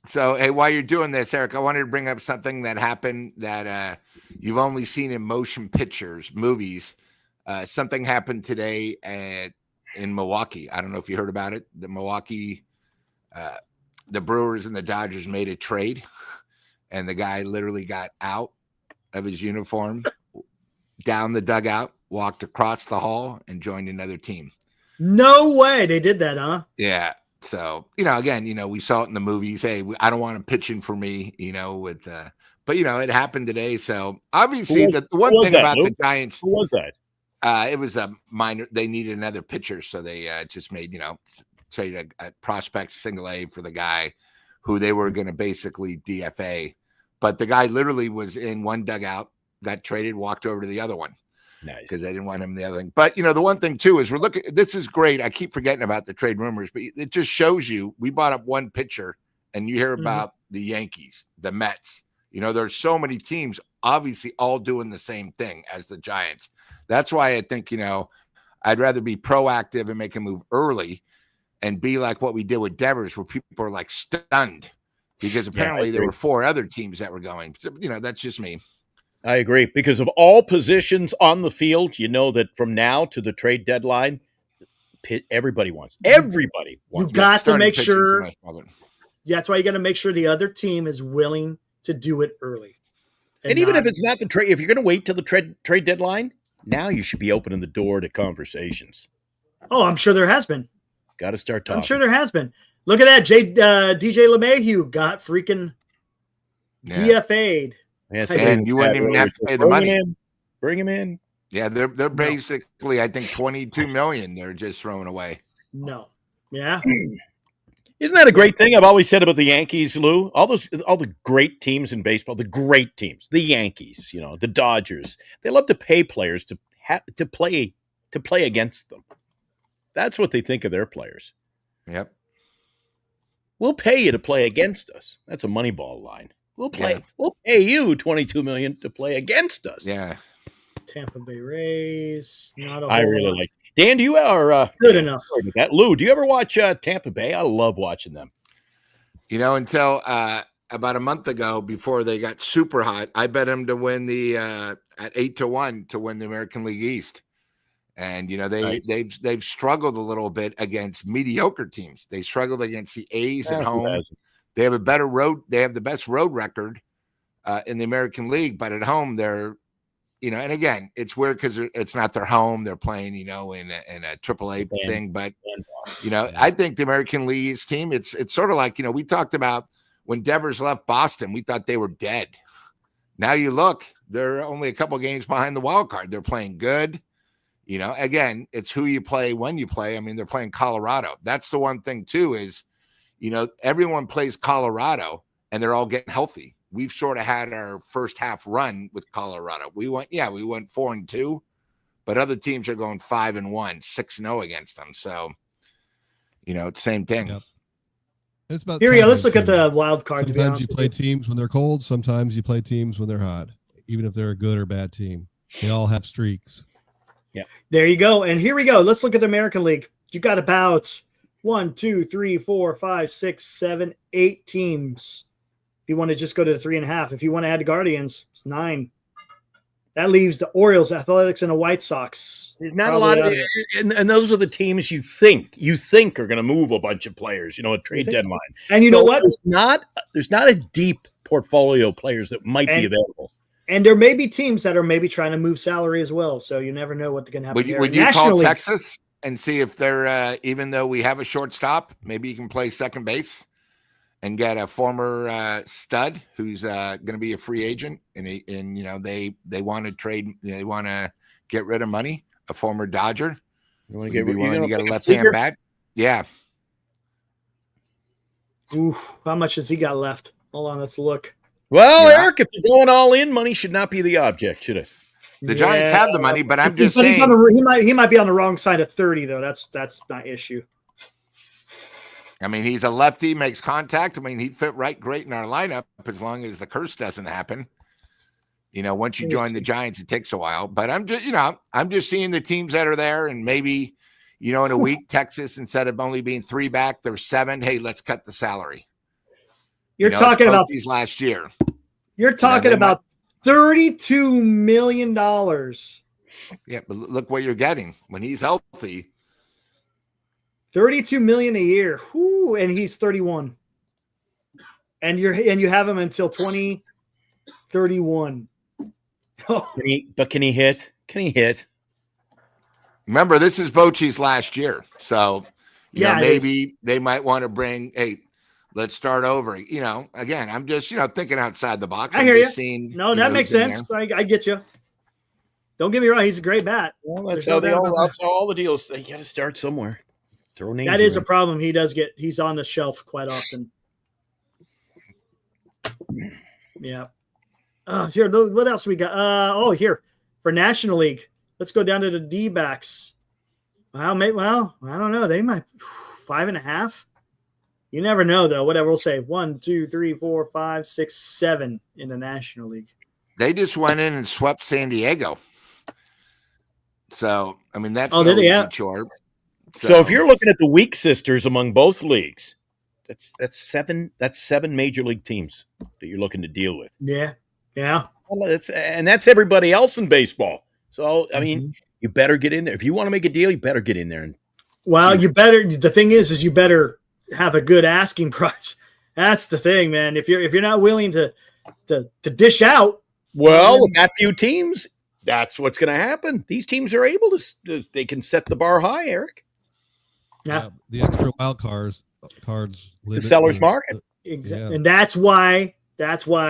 So, hey, while you're doing this, Eric, I wanted to bring up something that happened that you've only seen in motion pictures, movies. Something happened today in Milwaukee. I don't know if you heard about it. The Milwaukee, the Brewers and the Dodgers made a trade, and the guy literally got out of his uniform, down the dugout, walked across the hall, and joined another team. No way. They did that, huh? Yeah. So, again, we saw it in the movies. Hey, I don't want him pitching for me, but it happened today. So obviously the one thing about the Giants, who was that? It was a minor. They needed another pitcher. So they just made, traded a prospect single A for the guy who they were going to basically DFA. But the guy literally was in one dugout, got traded, walked over to the other one. Nice. Because they didn't want him in the other thing. But, the one thing, too, is we're looking – this is great. I keep forgetting about the trade rumors, but it just shows you – we brought up one pitcher, and you hear about the Yankees, the Mets. There's so many teams obviously all doing the same thing as the Giants. That's why I think, I'd rather be proactive and make a move early and be like what we did with Devers, where people are like stunned because apparently there were 4 other teams that were going. So, that's just me. I agree. Because of all positions on the field, that from now to the trade deadline, everybody wants. Everybody wants. You got to make sure. That's why you got to make sure the other team is willing to do it early. And even if it's not the trade, if you're going to wait till the trade deadline, now you should be opening the door to conversations. Oh, I'm sure there has been. Got to start talking. I'm sure there has been. Look at that. DJ LeMahieu got freaking DFA'd. Yes, and you wouldn't even have to pay the money. Bring him in. Yeah, they're basically, I think, $22 million they're just throwing away. No. Yeah. Isn't that a great thing? I've always said about the Yankees, Lou. All the great teams in baseball, the great teams, the Yankees, the Dodgers. They love to pay players to play against them. That's what they think of their players. Yep. We'll pay you to play against us. That's a Moneyball line. We'll play. Yeah. We'll pay you $22 million to play against us. Yeah. Tampa Bay Rays. I really like. Dan, do you are good enough? Lou, do you ever watch Tampa Bay? I love watching them. Until about a month ago, before they got super hot, I bet them to win the at 8-1 to win the American League East. And they've struggled a little bit against mediocre teams. They struggled against the A's at home. They have a better road. They have the best road record in the American League, but at home they're, and again, it's weird because it's not their home. They're playing, in a AAA thing. But I think the American League East team. It's sort of like we talked about when Devers left Boston. We thought they were dead. Now you look, they're only a couple games behind the wild card. They're playing good. Again, it's who you play when you play. I mean, they're playing Colorado. That's the one thing too is, everyone plays Colorado and they're all getting healthy. We've sort of had our first half run with Colorado. We went 4-2, but other teams are going 5-1, 6-0 against them. So, it's the same thing. Yep. It's about here. Let's look at the wild card. Sometimes you play teams when they're cold. Sometimes you play teams when they're hot, even if they're a good or bad team. They all have streaks. Yeah. There you go. And here we go. Let's look at the American League. You got about 1, 2, 3, 4, 5, 6, 7, 8 teams. If you want to just go to the 3.5, if you want to add the Guardians, it's 9. That leaves the Orioles, Athletics, and the White Sox. There's not a lot of, and those are the teams you think are going to move a bunch of players, a trade deadline. And you know what? There's not a deep portfolio of players that might be available. And there may be teams that are maybe trying to move salary as well. So you never know what's going to happen. Would you call Texas and see if they're, even though we have a shortstop, maybe you can play second base and get a former stud who's going to be a free agent. And they want to trade. They want to get rid of money, a former Dodger. You want to get a left-hand bat? Yeah. Ooh, how much has he got left? Hold on, let's look. Well, Eric, if you're going all in, money should not be the object, should it? The Giants have the money, but I'm just saying he might be on the wrong side of 30 though. That's my issue. I mean, he's a lefty, makes contact. I mean, he'd fit great in our lineup as long as the curse doesn't happen. Once you join the Giants, it takes a while. But I'm just seeing the teams that are there, and maybe, in a week, Texas, instead of only being 3 back, they're 7. Hey, let's cut the salary. You're talking about these last year. You're talking about $32 million. Yeah, but look what you're getting when he's healthy. $32 million a year. Whoo, and he's 31. And you have him until 2031. Can he hit? Can he hit? Remember, this is Bochy's last year. So maybe they might want to bring let's start over. Again, I'm just, thinking outside the box. I hear you. No, that makes sense. I get you. Don't get me wrong. He's a great bat. Well, that's how all the deals. They got to start somewhere. That is a problem. He's on the shelf quite often. Yeah. Here, what else we got? Here for National League, Let's go down to the D-backs. Well, I don't know. They might 5.5. You never know, though. Whatever we'll say. 1, 2, 3, 4, 5, 6, 7 in the National League. They just went in and swept San Diego. So, I mean, that's no easy chore. So if you're looking at the weak sisters among both leagues, that's 7 major league teams that you're looking to deal with. Yeah. Well, that's everybody else in baseball. So, I mean, you better get in there. If you want to make a deal, you better get in there. The thing is you better have a good asking price. That's the thing, man. If you're not willing to dish out. Well, with that few teams, that's what's going to happen. These teams are able to, they can set the bar high, Eric. Yeah. The extra wild cards. The seller's market. Exactly. Yeah. And that's why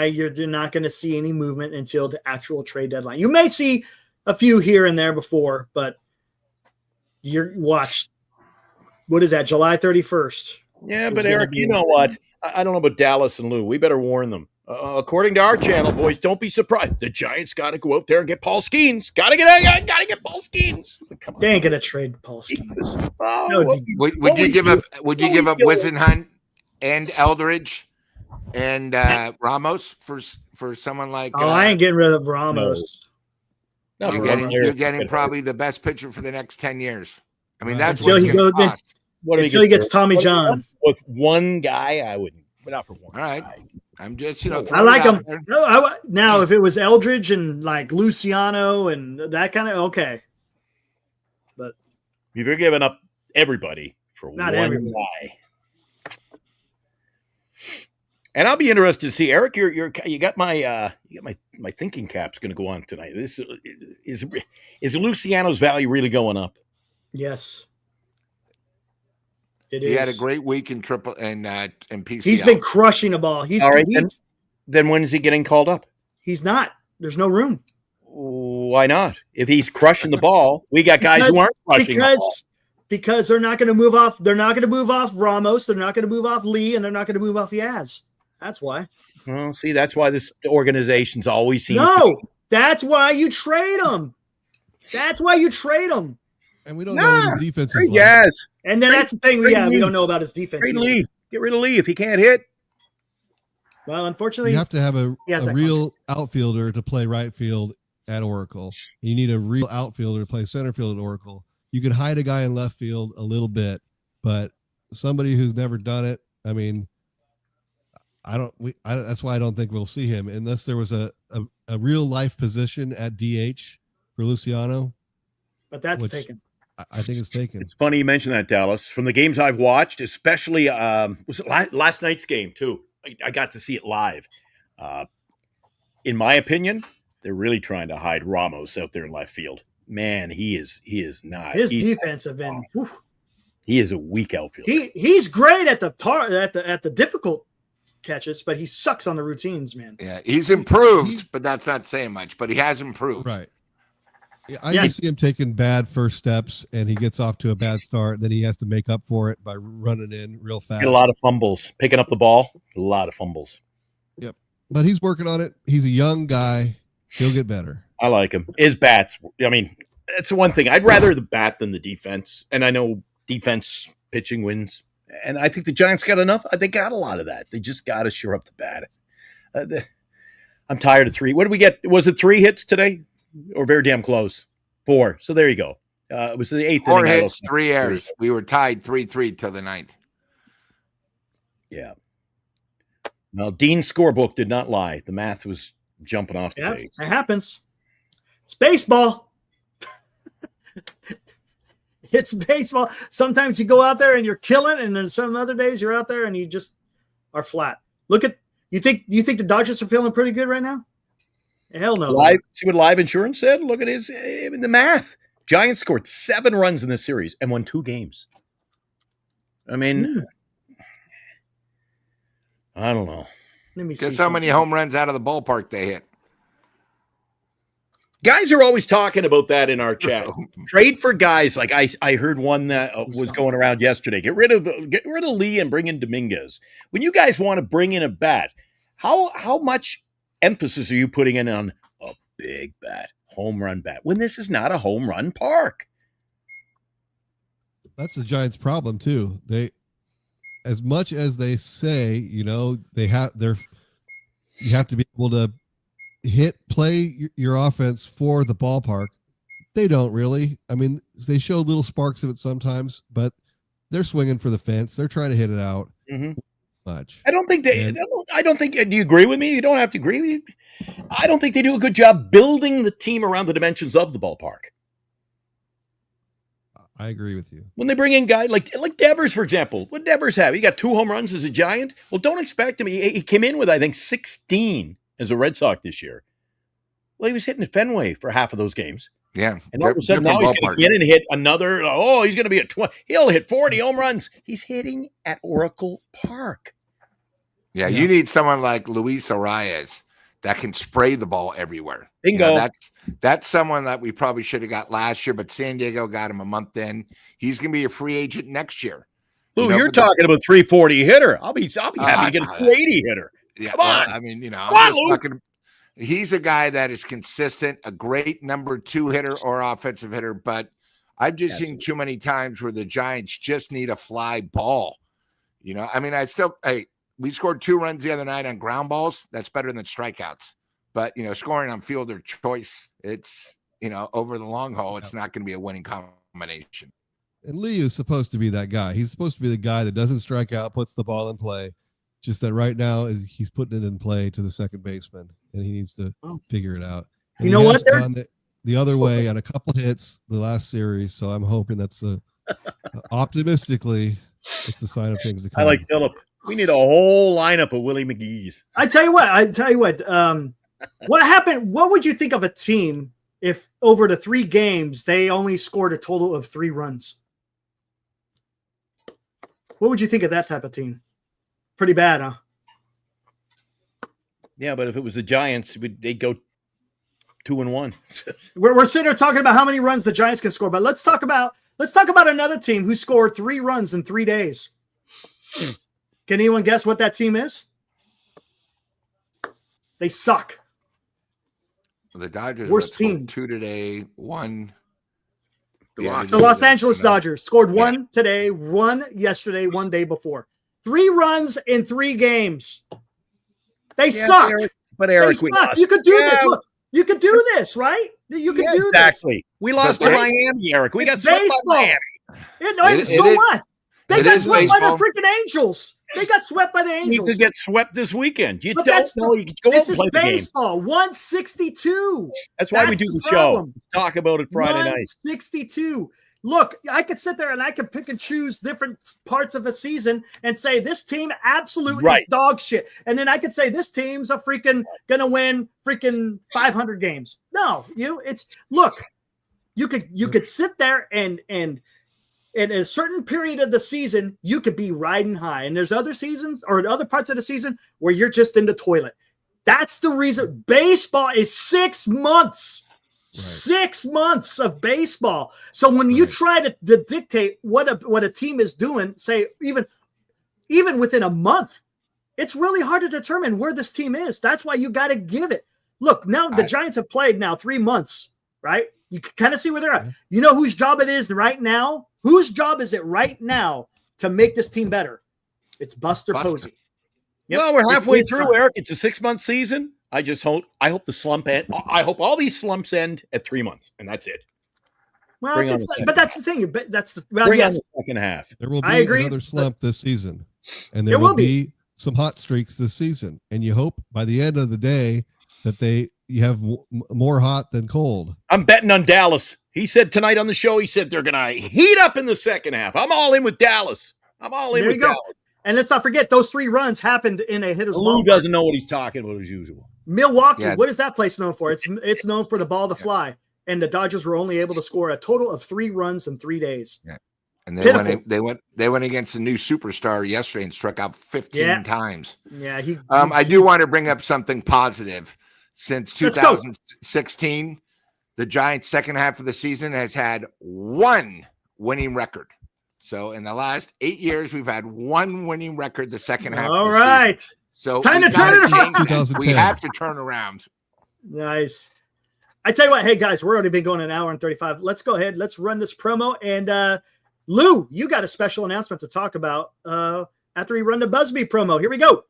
you're not going to see any movement until the actual trade deadline. You may see a few here and there before, but you're watched. What is that? July 31st. Yeah, but Eric, you know what? I don't know about Dallas and Lou. We better warn them. According to our channel, boys, don't be surprised. The Giants got to go out there and get Paul Skeens. Got to get Paul Skeens. They ain't gonna trade Paul Skeens. Would you give up Wisenhunt and Eldridge and Ramos for someone like? I ain't getting rid of Ramos. No. You're getting probably the best pitcher for the next 10 years. I mean, that's until he gets Tommy John. With one guy, I wouldn't. But not for one. All right. Guy. I'm just, I like him. Now, if it was Eldridge and like Luciano and that kind of, okay. But you're giving up everybody for not one everybody. guy. And I'll be interested to see, Eric. You got my thinking cap's going to go on tonight. This is Luciano's value really going up? Yes. He had a great week in triple and PCL. He's been crushing the ball. All right. Then when is he getting called up? He's not. There's no room. Why not? If he's crushing the ball, we got guys who aren't crushing the ball. Because they're not going to move off. They're not going to move off Ramos. They're not going to move off Lee, and they're not going to move off Yaz. That's why. Well, see, that's why this organization's always seen. That's why you trade them. And we don't know what his defense is like. Yes. And then that's the thing. We don't know about his defense. Lee. Get rid of Lee if he can't hit. Well, unfortunately, you have to have a real outfielder to play right field at Oracle. You need a real outfielder to play center field at Oracle. You can hide a guy in left field a little bit, but somebody who's never done it, I mean, that's why I don't think we'll see him unless there was a real life position at DH for Luciano. But that's taken. I think it's taken. It's funny you mentioned that, Dallas. From the games I've watched, especially was it last night's game too? I got to see it live. In my opinion, they're really trying to hide Ramos out there in left field. Man, he is not. His defense have been. Whew. He is a weak outfielder. He's great at the difficult catches, but he sucks on the routines, man. Yeah, he's improved, but that's not saying much. But he has improved, right? I can see him taking bad first steps, and he gets off to a bad start. Then he has to make up for it by running in real fast. Get a lot of fumbles, picking up the ball. A lot of fumbles. Yep, but he's working on it. He's a young guy. He'll get better. I like him. His bats. I mean, that's the one thing. I'd rather the bat than the defense. And I know defense pitching wins. And I think the Giants got enough. They got a lot of that. They just got to shore up the bat. I'm tired of 3. What did we get? Was it 3 hits today? Or very damn close. 4. So there you go. It was the 8th 4 inning. Hits, 3 errors. We were tied 3-3 till the 9th. Yeah. Well, Dean's scorebook did not lie. The math was jumping off the page. It happens. It's baseball. It's baseball. Sometimes you go out there and you're killing, and then some other days you're out there and you just are flat. Look at you think the Dodgers are feeling pretty good right now? Hell no. See what Live Insurance said? Look at his in the math. Giants scored 7 runs in this series and won 2 games. I mean, I don't know. Let me see. Guess how many home runs out of the ballpark they hit. Guys are always talking about that in our chat. Trade for guys like I heard one that was going around yesterday. Get rid of Lee and bring in Dominguez. When you guys want to bring in a bat, how much emphasis are you putting in on a big bat? home run bat when this is not a home run park. That's the Giants' problem too. They, as much as they say, you have to be able to play your offense for the ballpark. They don't really. I mean, they show little sparks of it sometimes, but they're swinging for the fence. They're trying to hit it out. Much. I don't think they. I don't think. Do you agree with me? You don't have to agree with me. I don't think they do a good job building the team around the dimensions of the ballpark. I agree with you. When they bring in guys like Devers, for example, what Devers have? He got 2 home runs as a Giant. Well, don't expect him. He came in with, I think, 16 as a Red Sox this year. Well, he was hitting at Fenway for half of those games. Yeah. And all of a sudden now he's going to get in and hit another. Oh, he's going to be at 20. He'll hit 40 home runs. He's hitting at Oracle Park. Yeah, you need someone like Luis Arias that can spray the ball everywhere. Bingo. You know, that's someone that we probably should have got last year, but San Diego got him a month in. He's going to be a free agent next year. Lou, you're talking about 340 hitter. I'll be happy to get a 280 hitter. Yeah, come on. I mean, I'm just not going to. He's a guy that is consistent, a great number 2 hitter or offensive hitter, but I've just seen too many times where the Giants just need a fly ball. You know, I mean, we scored 2 runs the other night on ground balls. That's better than strikeouts. But, scoring on fielder choice, it's, over the long haul, it's not going to be a winning combination. And Lee is supposed to be that guy. He's supposed to be the guy that doesn't strike out, puts the ball in play. Just that right now he's putting it in play to the second baseman, and he needs to figure it out. And you know what? Gone the other way on a couple hits the last series, so I'm hoping that's optimistically it's a sign of things to come. I like Phillip. We need a whole lineup of Willie McGee's. I tell you what. What happened? What would you think of a team if over the 3 games they only scored a total of 3 runs? What would you think of that type of team? Pretty bad, huh? Yeah, but if it was the Giants, they'd go 2-1. We're sitting here talking about how many runs the Giants can score, but let's talk about another team who scored 3 runs in 3 days. Can anyone guess what that team is? They suck. The Dodgers worst team 2 today, 1. The Los Angeles Dodgers scored 1 today, 1 yesterday, 1 day before. 3 runs in 3 games. They suck. Eric, we lost. You could do this. Look, you could do this, right? You could do this. Exactly. We lost to Miami, Eric. We got swept by Miami. So what? They got swept by the freaking Angels. They got swept by the Angels. You could get swept this weekend. You don't know. You could go this out and play is baseball. 162. That's why we do the show. Talk about it Friday night. 162. Look, I could sit there and I could pick and choose different parts of the season and say this team absolutely is dog shit. And then I could say this team's a freaking going to win freaking 500 games. No, look, you could sit there and in a certain period of the season, you could be riding high. And there's other seasons or other parts of the season where you're just in the toilet. That's the reason. Baseball is 6 months. Right. 6 months of baseball. So when you try to dictate what a team is doing, say even within a month, it's really hard to determine where this team is. That's why you got to give it. Look, now the Giants have played now 3 months, right? You can kind of see where they're at. You know whose job it is right now? Whose job is it right now to make this team better? It's Buster Posey. Yep. Well, we're halfway through, Eric. It's a 6-month season. I hope the slump end. I hope all these slumps end at 3 months, and that's it. Well, but that's the thing. But that's the on the second half. There will be another slump this season, and there will be some hot streaks this season. And you hope by the end of the day that you have more hot than cold. I'm betting on Dallas. He said tonight on the show. He said they're going to heat up in the second half. I'm all in with Dallas. I'm all in with Dallas. And let's not forget those 3 runs happened in a hitter's Lou doesn't know what he's talking about as usual. Milwaukee, what is that place known for? It's known for the ball to fly, and the Dodgers were only able to score a total of 3 runs in 3 days. Yeah, and they went against a new superstar yesterday and struck out 15 times. Yeah, I do want to bring up something positive. Since 2016, the Giants' second half of the season has had 1 winning record. So in the last 8 years, we've had 1 winning record the second half. All right. So it's time to turn it around. We have to turn around. Nice. I tell you what, hey guys, we're already been going an hour and 35. Let's go ahead. Let's run this promo. And Lou, you got a special announcement to talk about after we run the Busby promo. Here we go.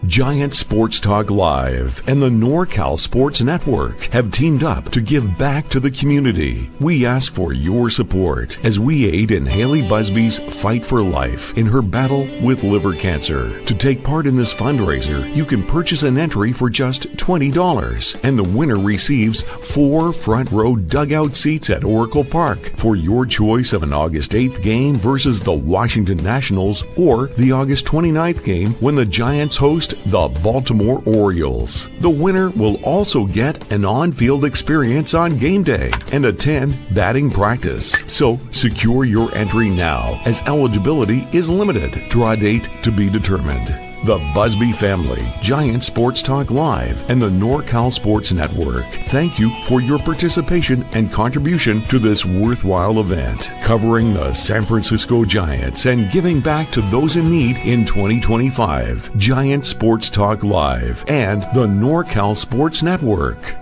Giant Sports Talk Live and the NorCal Sports Network have teamed up to give back to the community. We ask for your support as we aid in Haley Busby's fight for life in her battle with liver cancer. To take part in this fundraiser, you can purchase an entry for just $20, and the winner receives 4 front row dugout seats at Oracle Park for your choice of an August 8th game versus the Washington Nationals or the August 29th game when the Giants host the Baltimore Orioles. The winner will also get an on-field experience on game day and attend batting practice. So secure your entry now, as eligibility is limited. Draw date to be determined. The Busby family, Giant Sports Talk Live, and the NorCal Sports Network thank you for your participation and contribution to this worthwhile event, covering the San Francisco Giants and giving back to those in need in 2025. Giant Sports Talk Live and the NorCal Sports Network.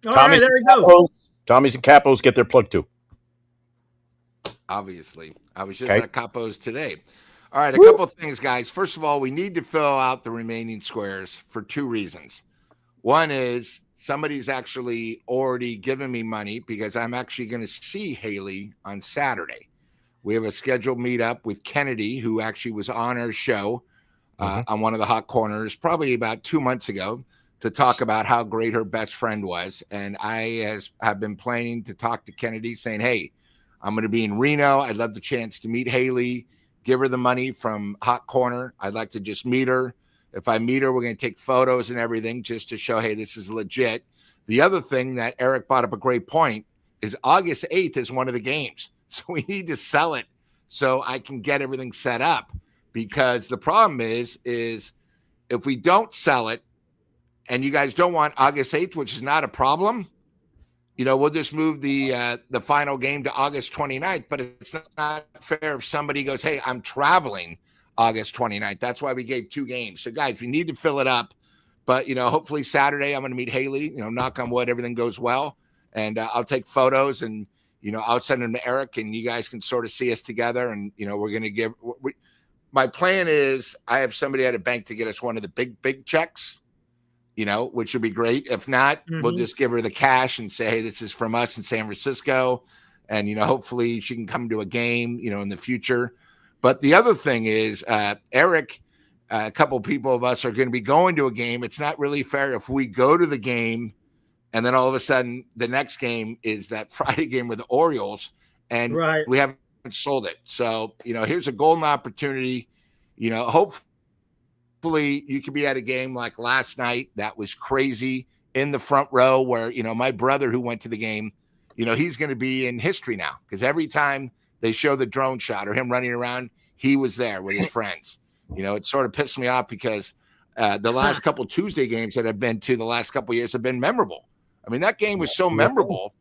All right, there we go. Tommy's and Capos get their plug too. Obviously. I was just at Capos today. All right, a couple of things, guys. First of all, we need to fill out the remaining squares for 2 reasons. One is somebody's actually already given me money because I'm actually going to see Haley on Saturday. We have a scheduled meetup with Kennedy, who actually was on our show on one of the hot corners probably about 2 months ago to talk about how great her best friend was. And I have been planning to talk to Kennedy saying, hey, I'm going to be in Reno. I'd love the chance to meet Haley, give her the money from Hot Corner. I'd like to just meet her. If I meet her, we're going to take photos and everything just to show, hey, this is legit. The other thing that Eric brought up a great point is August 8th is one of the games. So we need to sell it so I can get everything set up, because the problem is if we don't sell it and you guys don't want August 8th, which is not a problem, we'll just move the final game to August 29th, but it's not fair if somebody goes, hey, I'm traveling August 29th. That's why we gave 2 games. So, guys, we need to fill it up. But, hopefully Saturday I'm going to meet Haley, knock on wood, everything goes well. And I'll take photos and, I'll send them to Eric and you guys can sort of see us together. And, we're going to my plan is I have somebody at a bank to get us one of the big checks, which would be great. If not, we'll just give her the cash and say, hey, this is from us in San Francisco. And, hopefully she can come to a game, in the future. But the other thing is, Eric, a couple people of us are going to be going to a game. It's not really fair if we go to the game and then all of a sudden the next game is that Friday game with the Orioles and we haven't sold it. So, here's a golden opportunity, hopefully you could be at a game like last night. That was crazy in the front row where, my brother who went to the game, he's going to be in history now because every time they show the drone shot or him running around, he was there with his friends. It sort of pissed me off because the last couple Tuesday games that I've been to the last couple of years have been memorable. I mean, that game was so memorable.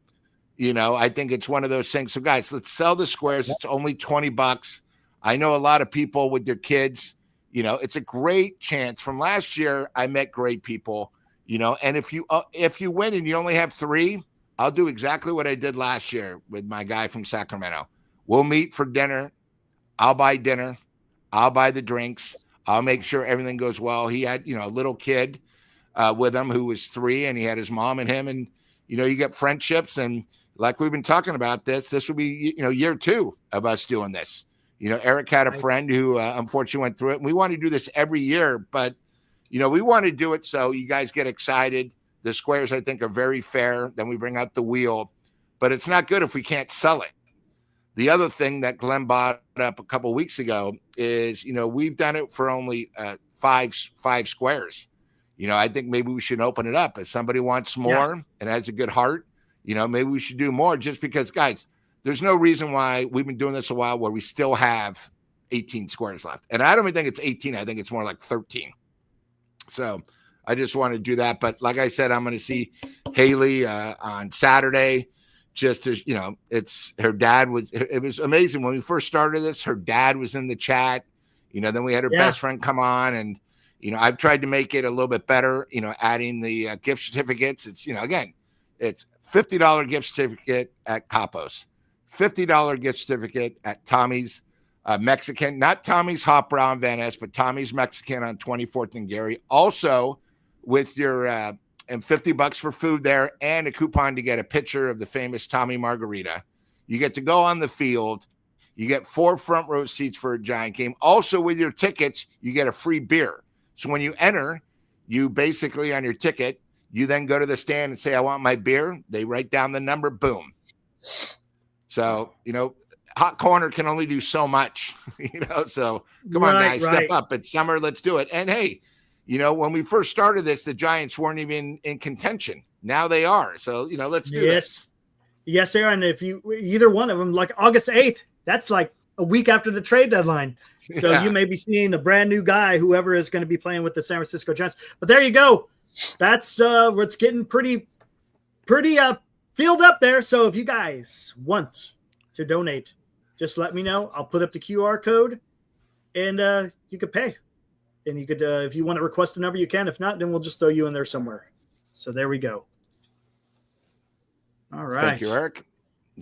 I think it's one of those things. So guys, let's sell the squares. It's only $20. I know a lot of people with their kids, it's a great chance. From last year, I met great people, and if you win and you only have 3, I'll do exactly what I did last year with my guy from Sacramento. We'll meet for dinner. I'll buy dinner. I'll buy the drinks. I'll make sure everything goes well. He had, a little kid with him who was 3 and he had his mom and him. And, you get friendships. And like we've been talking about this will be, year 2 of us doing this. Eric had a friend who unfortunately went through it. And we want to do this every year, but, we want to do it so you guys get excited. The squares, I think, are very fair. Then we bring out the wheel. But it's not good if we can't sell it. The other thing that Glenn brought up a couple of weeks ago is, we've done it for only 5 squares. I think maybe we should open it up. If somebody wants more and has a good heart, maybe we should do more just because, guys, there's no reason why we've been doing this a while where we still have 18 squares left. And I don't even think it's 18. I think it's more like 13. So I just want to do that. But like I said, I'm going to see Haley on Saturday. Just to, it's her dad it was amazing when we first started this. Her dad was in the chat, then we had her best friend come on and, I've tried to make it a little bit better, adding the gift certificates. It's, again, it's $50 gift certificate at Capos, $50 gift certificate at Tommy's Mexican, not Tommy's Hot Brown Van Ness, but Tommy's Mexican on 24th and Gary. Also with your, and $50 for food there and a coupon to get a picture of the famous Tommy Margarita. You get to go on the field. You get 4 front row seats for a Giant game. Also with your tickets, you get a free beer. So when you enter, you basically on your ticket, you then go to the stand and say, I want my beer. They write down the number, boom. So, Hot Corner can only do so much, so come on, guys, step up. It's summer. Let's do it. And hey, when we first started this, the Giants weren't even in contention. Now they are. So, let's do this. Yes, they are. And if either one of them, like August 8th, that's like a week after the trade deadline. So you may be seeing a brand new guy, whoever is going to be playing with the San Francisco Giants. But there you go. That's what's getting pretty filled up there. So if you guys want to donate, just let me know. I'll put up the QR code and you could pay. And you could, if you want to request the number, you can. If not, then we'll just throw you in there somewhere. So there we go. All right. Thank you, Eric.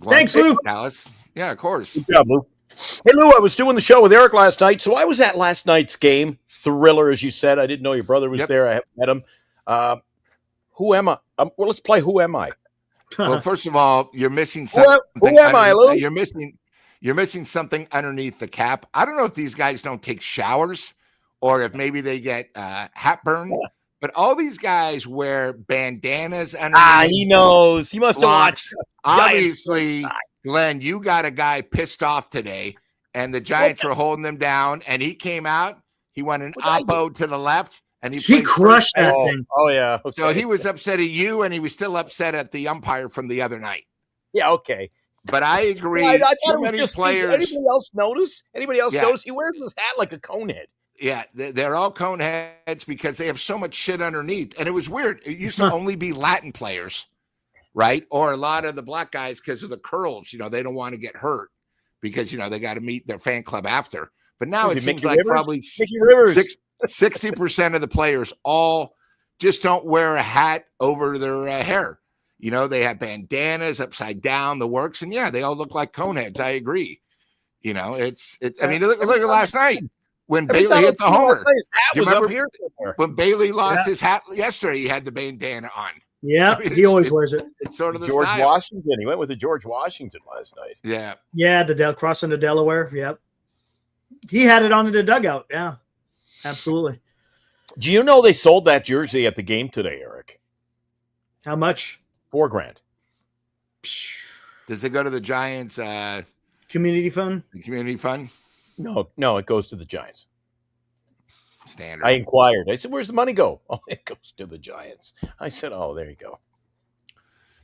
Thanks, Lou. Alice. Yeah, of course. Good job, Lou. Hey, Lou, I was doing the show with Eric last night. So I was at last night's game. Thriller, as you said. I didn't know your brother was there. I haven't met him. Who am I? Well, let's play Who Am I? Well, first of all, you're missing something. Who am I, Lou? You're missing something underneath the cap. I don't know if these guys don't take showers or if maybe they get hat burn. But all these guys wear bandanas underneath. He knows. He must have watched. Obviously, Glenn, you got a guy pissed off today, and the Giants were holding them down, and he came out. He went an oppo to the left, and he crushed that thing. Oh, yeah. Okay. So he was upset at you, and he was still upset at the umpire from the other night. Yeah, okay. But I agree. I thought too it was many just players. Anybody else notice? Notice? He wears his hat like a conehead. Yeah, they're all cone heads because they have so much shit underneath. And it was weird. It used to only be Latin players, right? Or a lot of the black guys because of the curls. They don't want to get hurt because, they got to meet their fan club after. But now it seems like probably 60% of the players all just don't wear a hat over their hair. They have bandanas upside down, the works. And, yeah, they all look like cone heads. I agree. It's. I mean, look at last night. When Bailey hit the homer, you remember when Bailey lost his hat yesterday, he had the bandana on. Yeah, he always wears it. It's sort of the George style. Washington. He went with the George Washington last night. Yeah. Yeah, crossing the Delaware. Yep. He had it on in the dugout. Yeah, absolutely. Do you know they sold that jersey at the game today, Eric? How much? $4,000. Does it go to the Giants community fund? The community fund? No, it goes to the Giants. Standard. I inquired. I said, where's the money go? Oh, it goes to the Giants. I said, oh, there you go.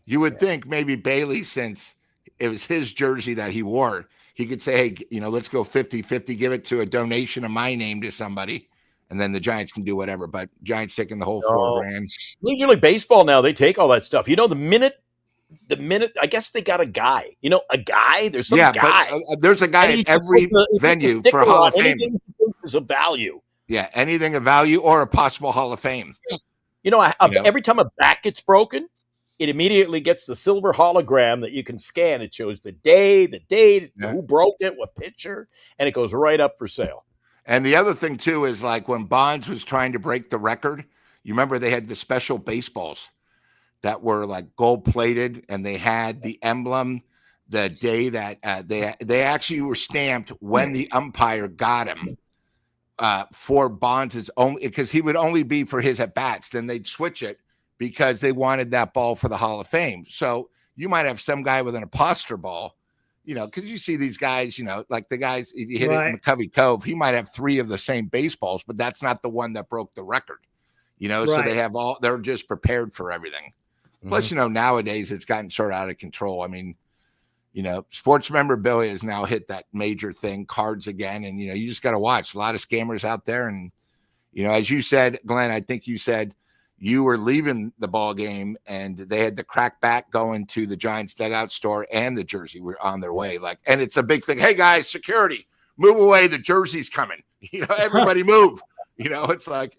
You would think maybe Bailey, since it was his jersey that he wore, he could say, hey, let's go 50-50, give it to a donation of my name to somebody, and then the Giants can do whatever. But Giants taking the whole $4,000. Major League Baseball now, they take all that stuff. The minute, I guess they got a guy. A guy? There's some guy. But, there's a guy at every venue for Hall of Fame. Anything is of value. Yeah, anything of value or a possible Hall of Fame. Every time a bat gets broken, it immediately gets the silver hologram that you can scan. It shows the date, who broke it, what pitcher, and it goes right up for sale. And the other thing, too, is like when Bonds was trying to break the record, you remember they had the special baseballs that were like gold-plated, and they had the emblem the day that they actually were stamped when the umpire got him. For Bonds' only, because he would only be for his at bats. Then they'd switch it because they wanted that ball for the Hall of Fame. So you might have some guy with an imposter ball, because you see these guys, like the guys, if you hit it in McCovey Cove, he might have 3 of the same baseballs, but that's not the one that broke the record, so they have they're just prepared for everything. Mm-hmm. Plus, nowadays it's gotten sort of out of control. I mean, sports memorabilia has now hit that major thing, cards again. And, you just got to watch a lot of scammers out there. And, as you said, Glenn, I think you said you were leaving the ball game and they had the crack back going to the Giants dugout store and the jersey were on their way. And it's a big thing. Hey guys, security, move away. The jersey's coming, everybody move. It's like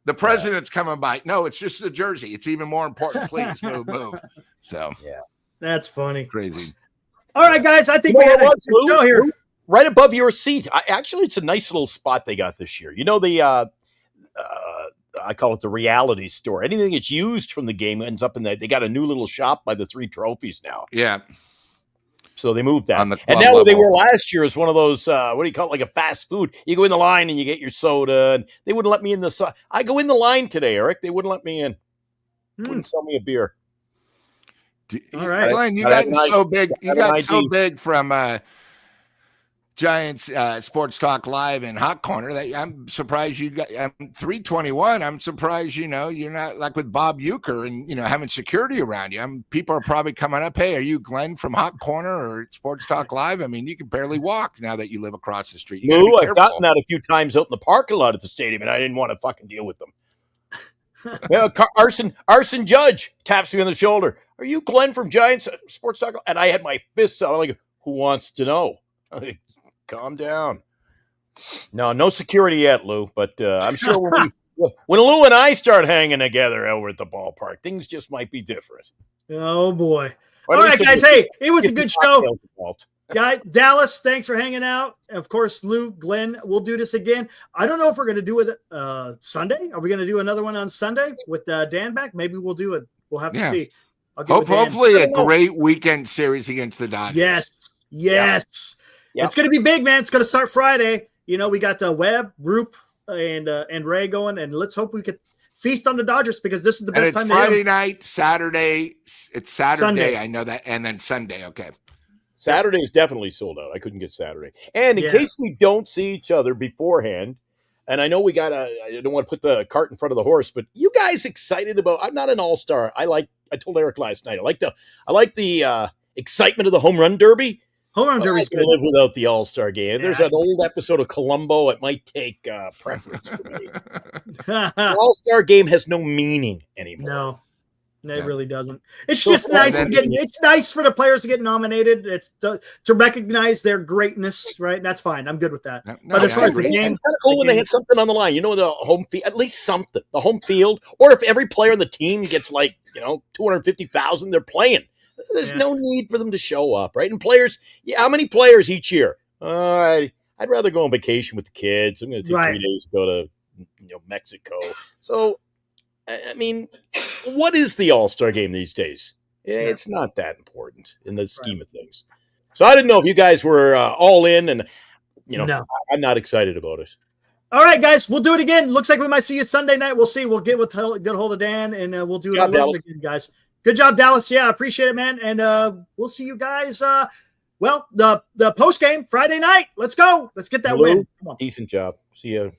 the president's coming by. No, it's just the jersey. It's even more important. Please move. So yeah, that's funny. Crazy. All right, guys. I think we had a good show here. Right above your seat. Actually, it's a nice little spot they got this year. I call it the reality store. Anything that's used from the game ends up in that. They got a new little shop by the 3 trophies now. Yeah. So they moved that. On the and now level. they were last year is one of those, what do you call it, like a fast food. You go in the line and you get your soda. And they wouldn't let me in I go in the line today, Eric. They wouldn't let me in. Wouldn't sell me a beer. All right. Glenn, you got so big. You got so big from Giants Sports Talk Live and Hot Corner that I'm surprised you got 321. I'm surprised, you're not like with Bob Uecker and, having security around you. People are probably coming up. Hey, are you Glenn from Hot Corner or Sports Talk Live? I mean, you can barely walk now that you live across the street. No, I've gotten that a few times out in the parking lot at the stadium, and I didn't want to fucking deal with them. Arson Judge taps me on the shoulder. Are you Glenn from Giants Sports Talk? And I had my fists out. I'm like, who wants to know? I'm like, calm down. No security yet, Lou. But I'm sure when Lou and I start hanging together over at the ballpark, things just might be different. Oh boy! All right, guys. Hey, it was a good show. Guy Dallas, thanks for hanging out. Of course, Lou, Glenn, we'll do this again. I don't know if we're going to do it Sunday. Are we going to do another one on Sunday with Dan back? Maybe we'll do it. We'll have to see. Hopefully, a great weekend series against the Dodgers. Yes. Yep. It's going to be big, man. It's going to start Friday. We got Webb, Roop, and Ray going, and let's hope we could feast on the Dodgers because this is the best time. Friday night, Saturday. It's Saturday. Sunday. I know that, and then Sunday. Okay. Saturday is definitely sold out. I couldn't get Saturday. And in case we don't see each other beforehand, and I know I don't want to put the cart in front of the horse, but you guys excited about? I'm not an all-star. I told Eric last night. I like the excitement of the home run derby. Home run derby. I can live without the all-star game. If there's an old episode of Columbo, it might take preference for me. The all-star game has no meaning anymore. No, it really doesn't. It's just nice it's nice for the players to get nominated. It's to recognize their greatness, right? That's fine. I'm good with that. But as far as the game, it's kind of cool when they hit something on the line. The home field, at least something. The home field, or if every player on the team gets 250,000, they're playing. There's no need for them to show up, right? And players, how many players each year? All right, I'd rather go on vacation with the kids. I'm going to take 3 days to go to Mexico. So, I mean, what is the All-Star game these days? It's not that important in the scheme of things. So I didn't know if you guys were all in, and I'm not excited about it. All right, guys, we'll do it again. Looks like we might see you Sunday night. We'll see. We'll get good hold of Dan, and we'll do it again, guys. Good job, Dallas. Yeah, I appreciate it, man. And we'll see you guys. The post game Friday night. Let's go. Let's get that win. Come on. Decent job. See you.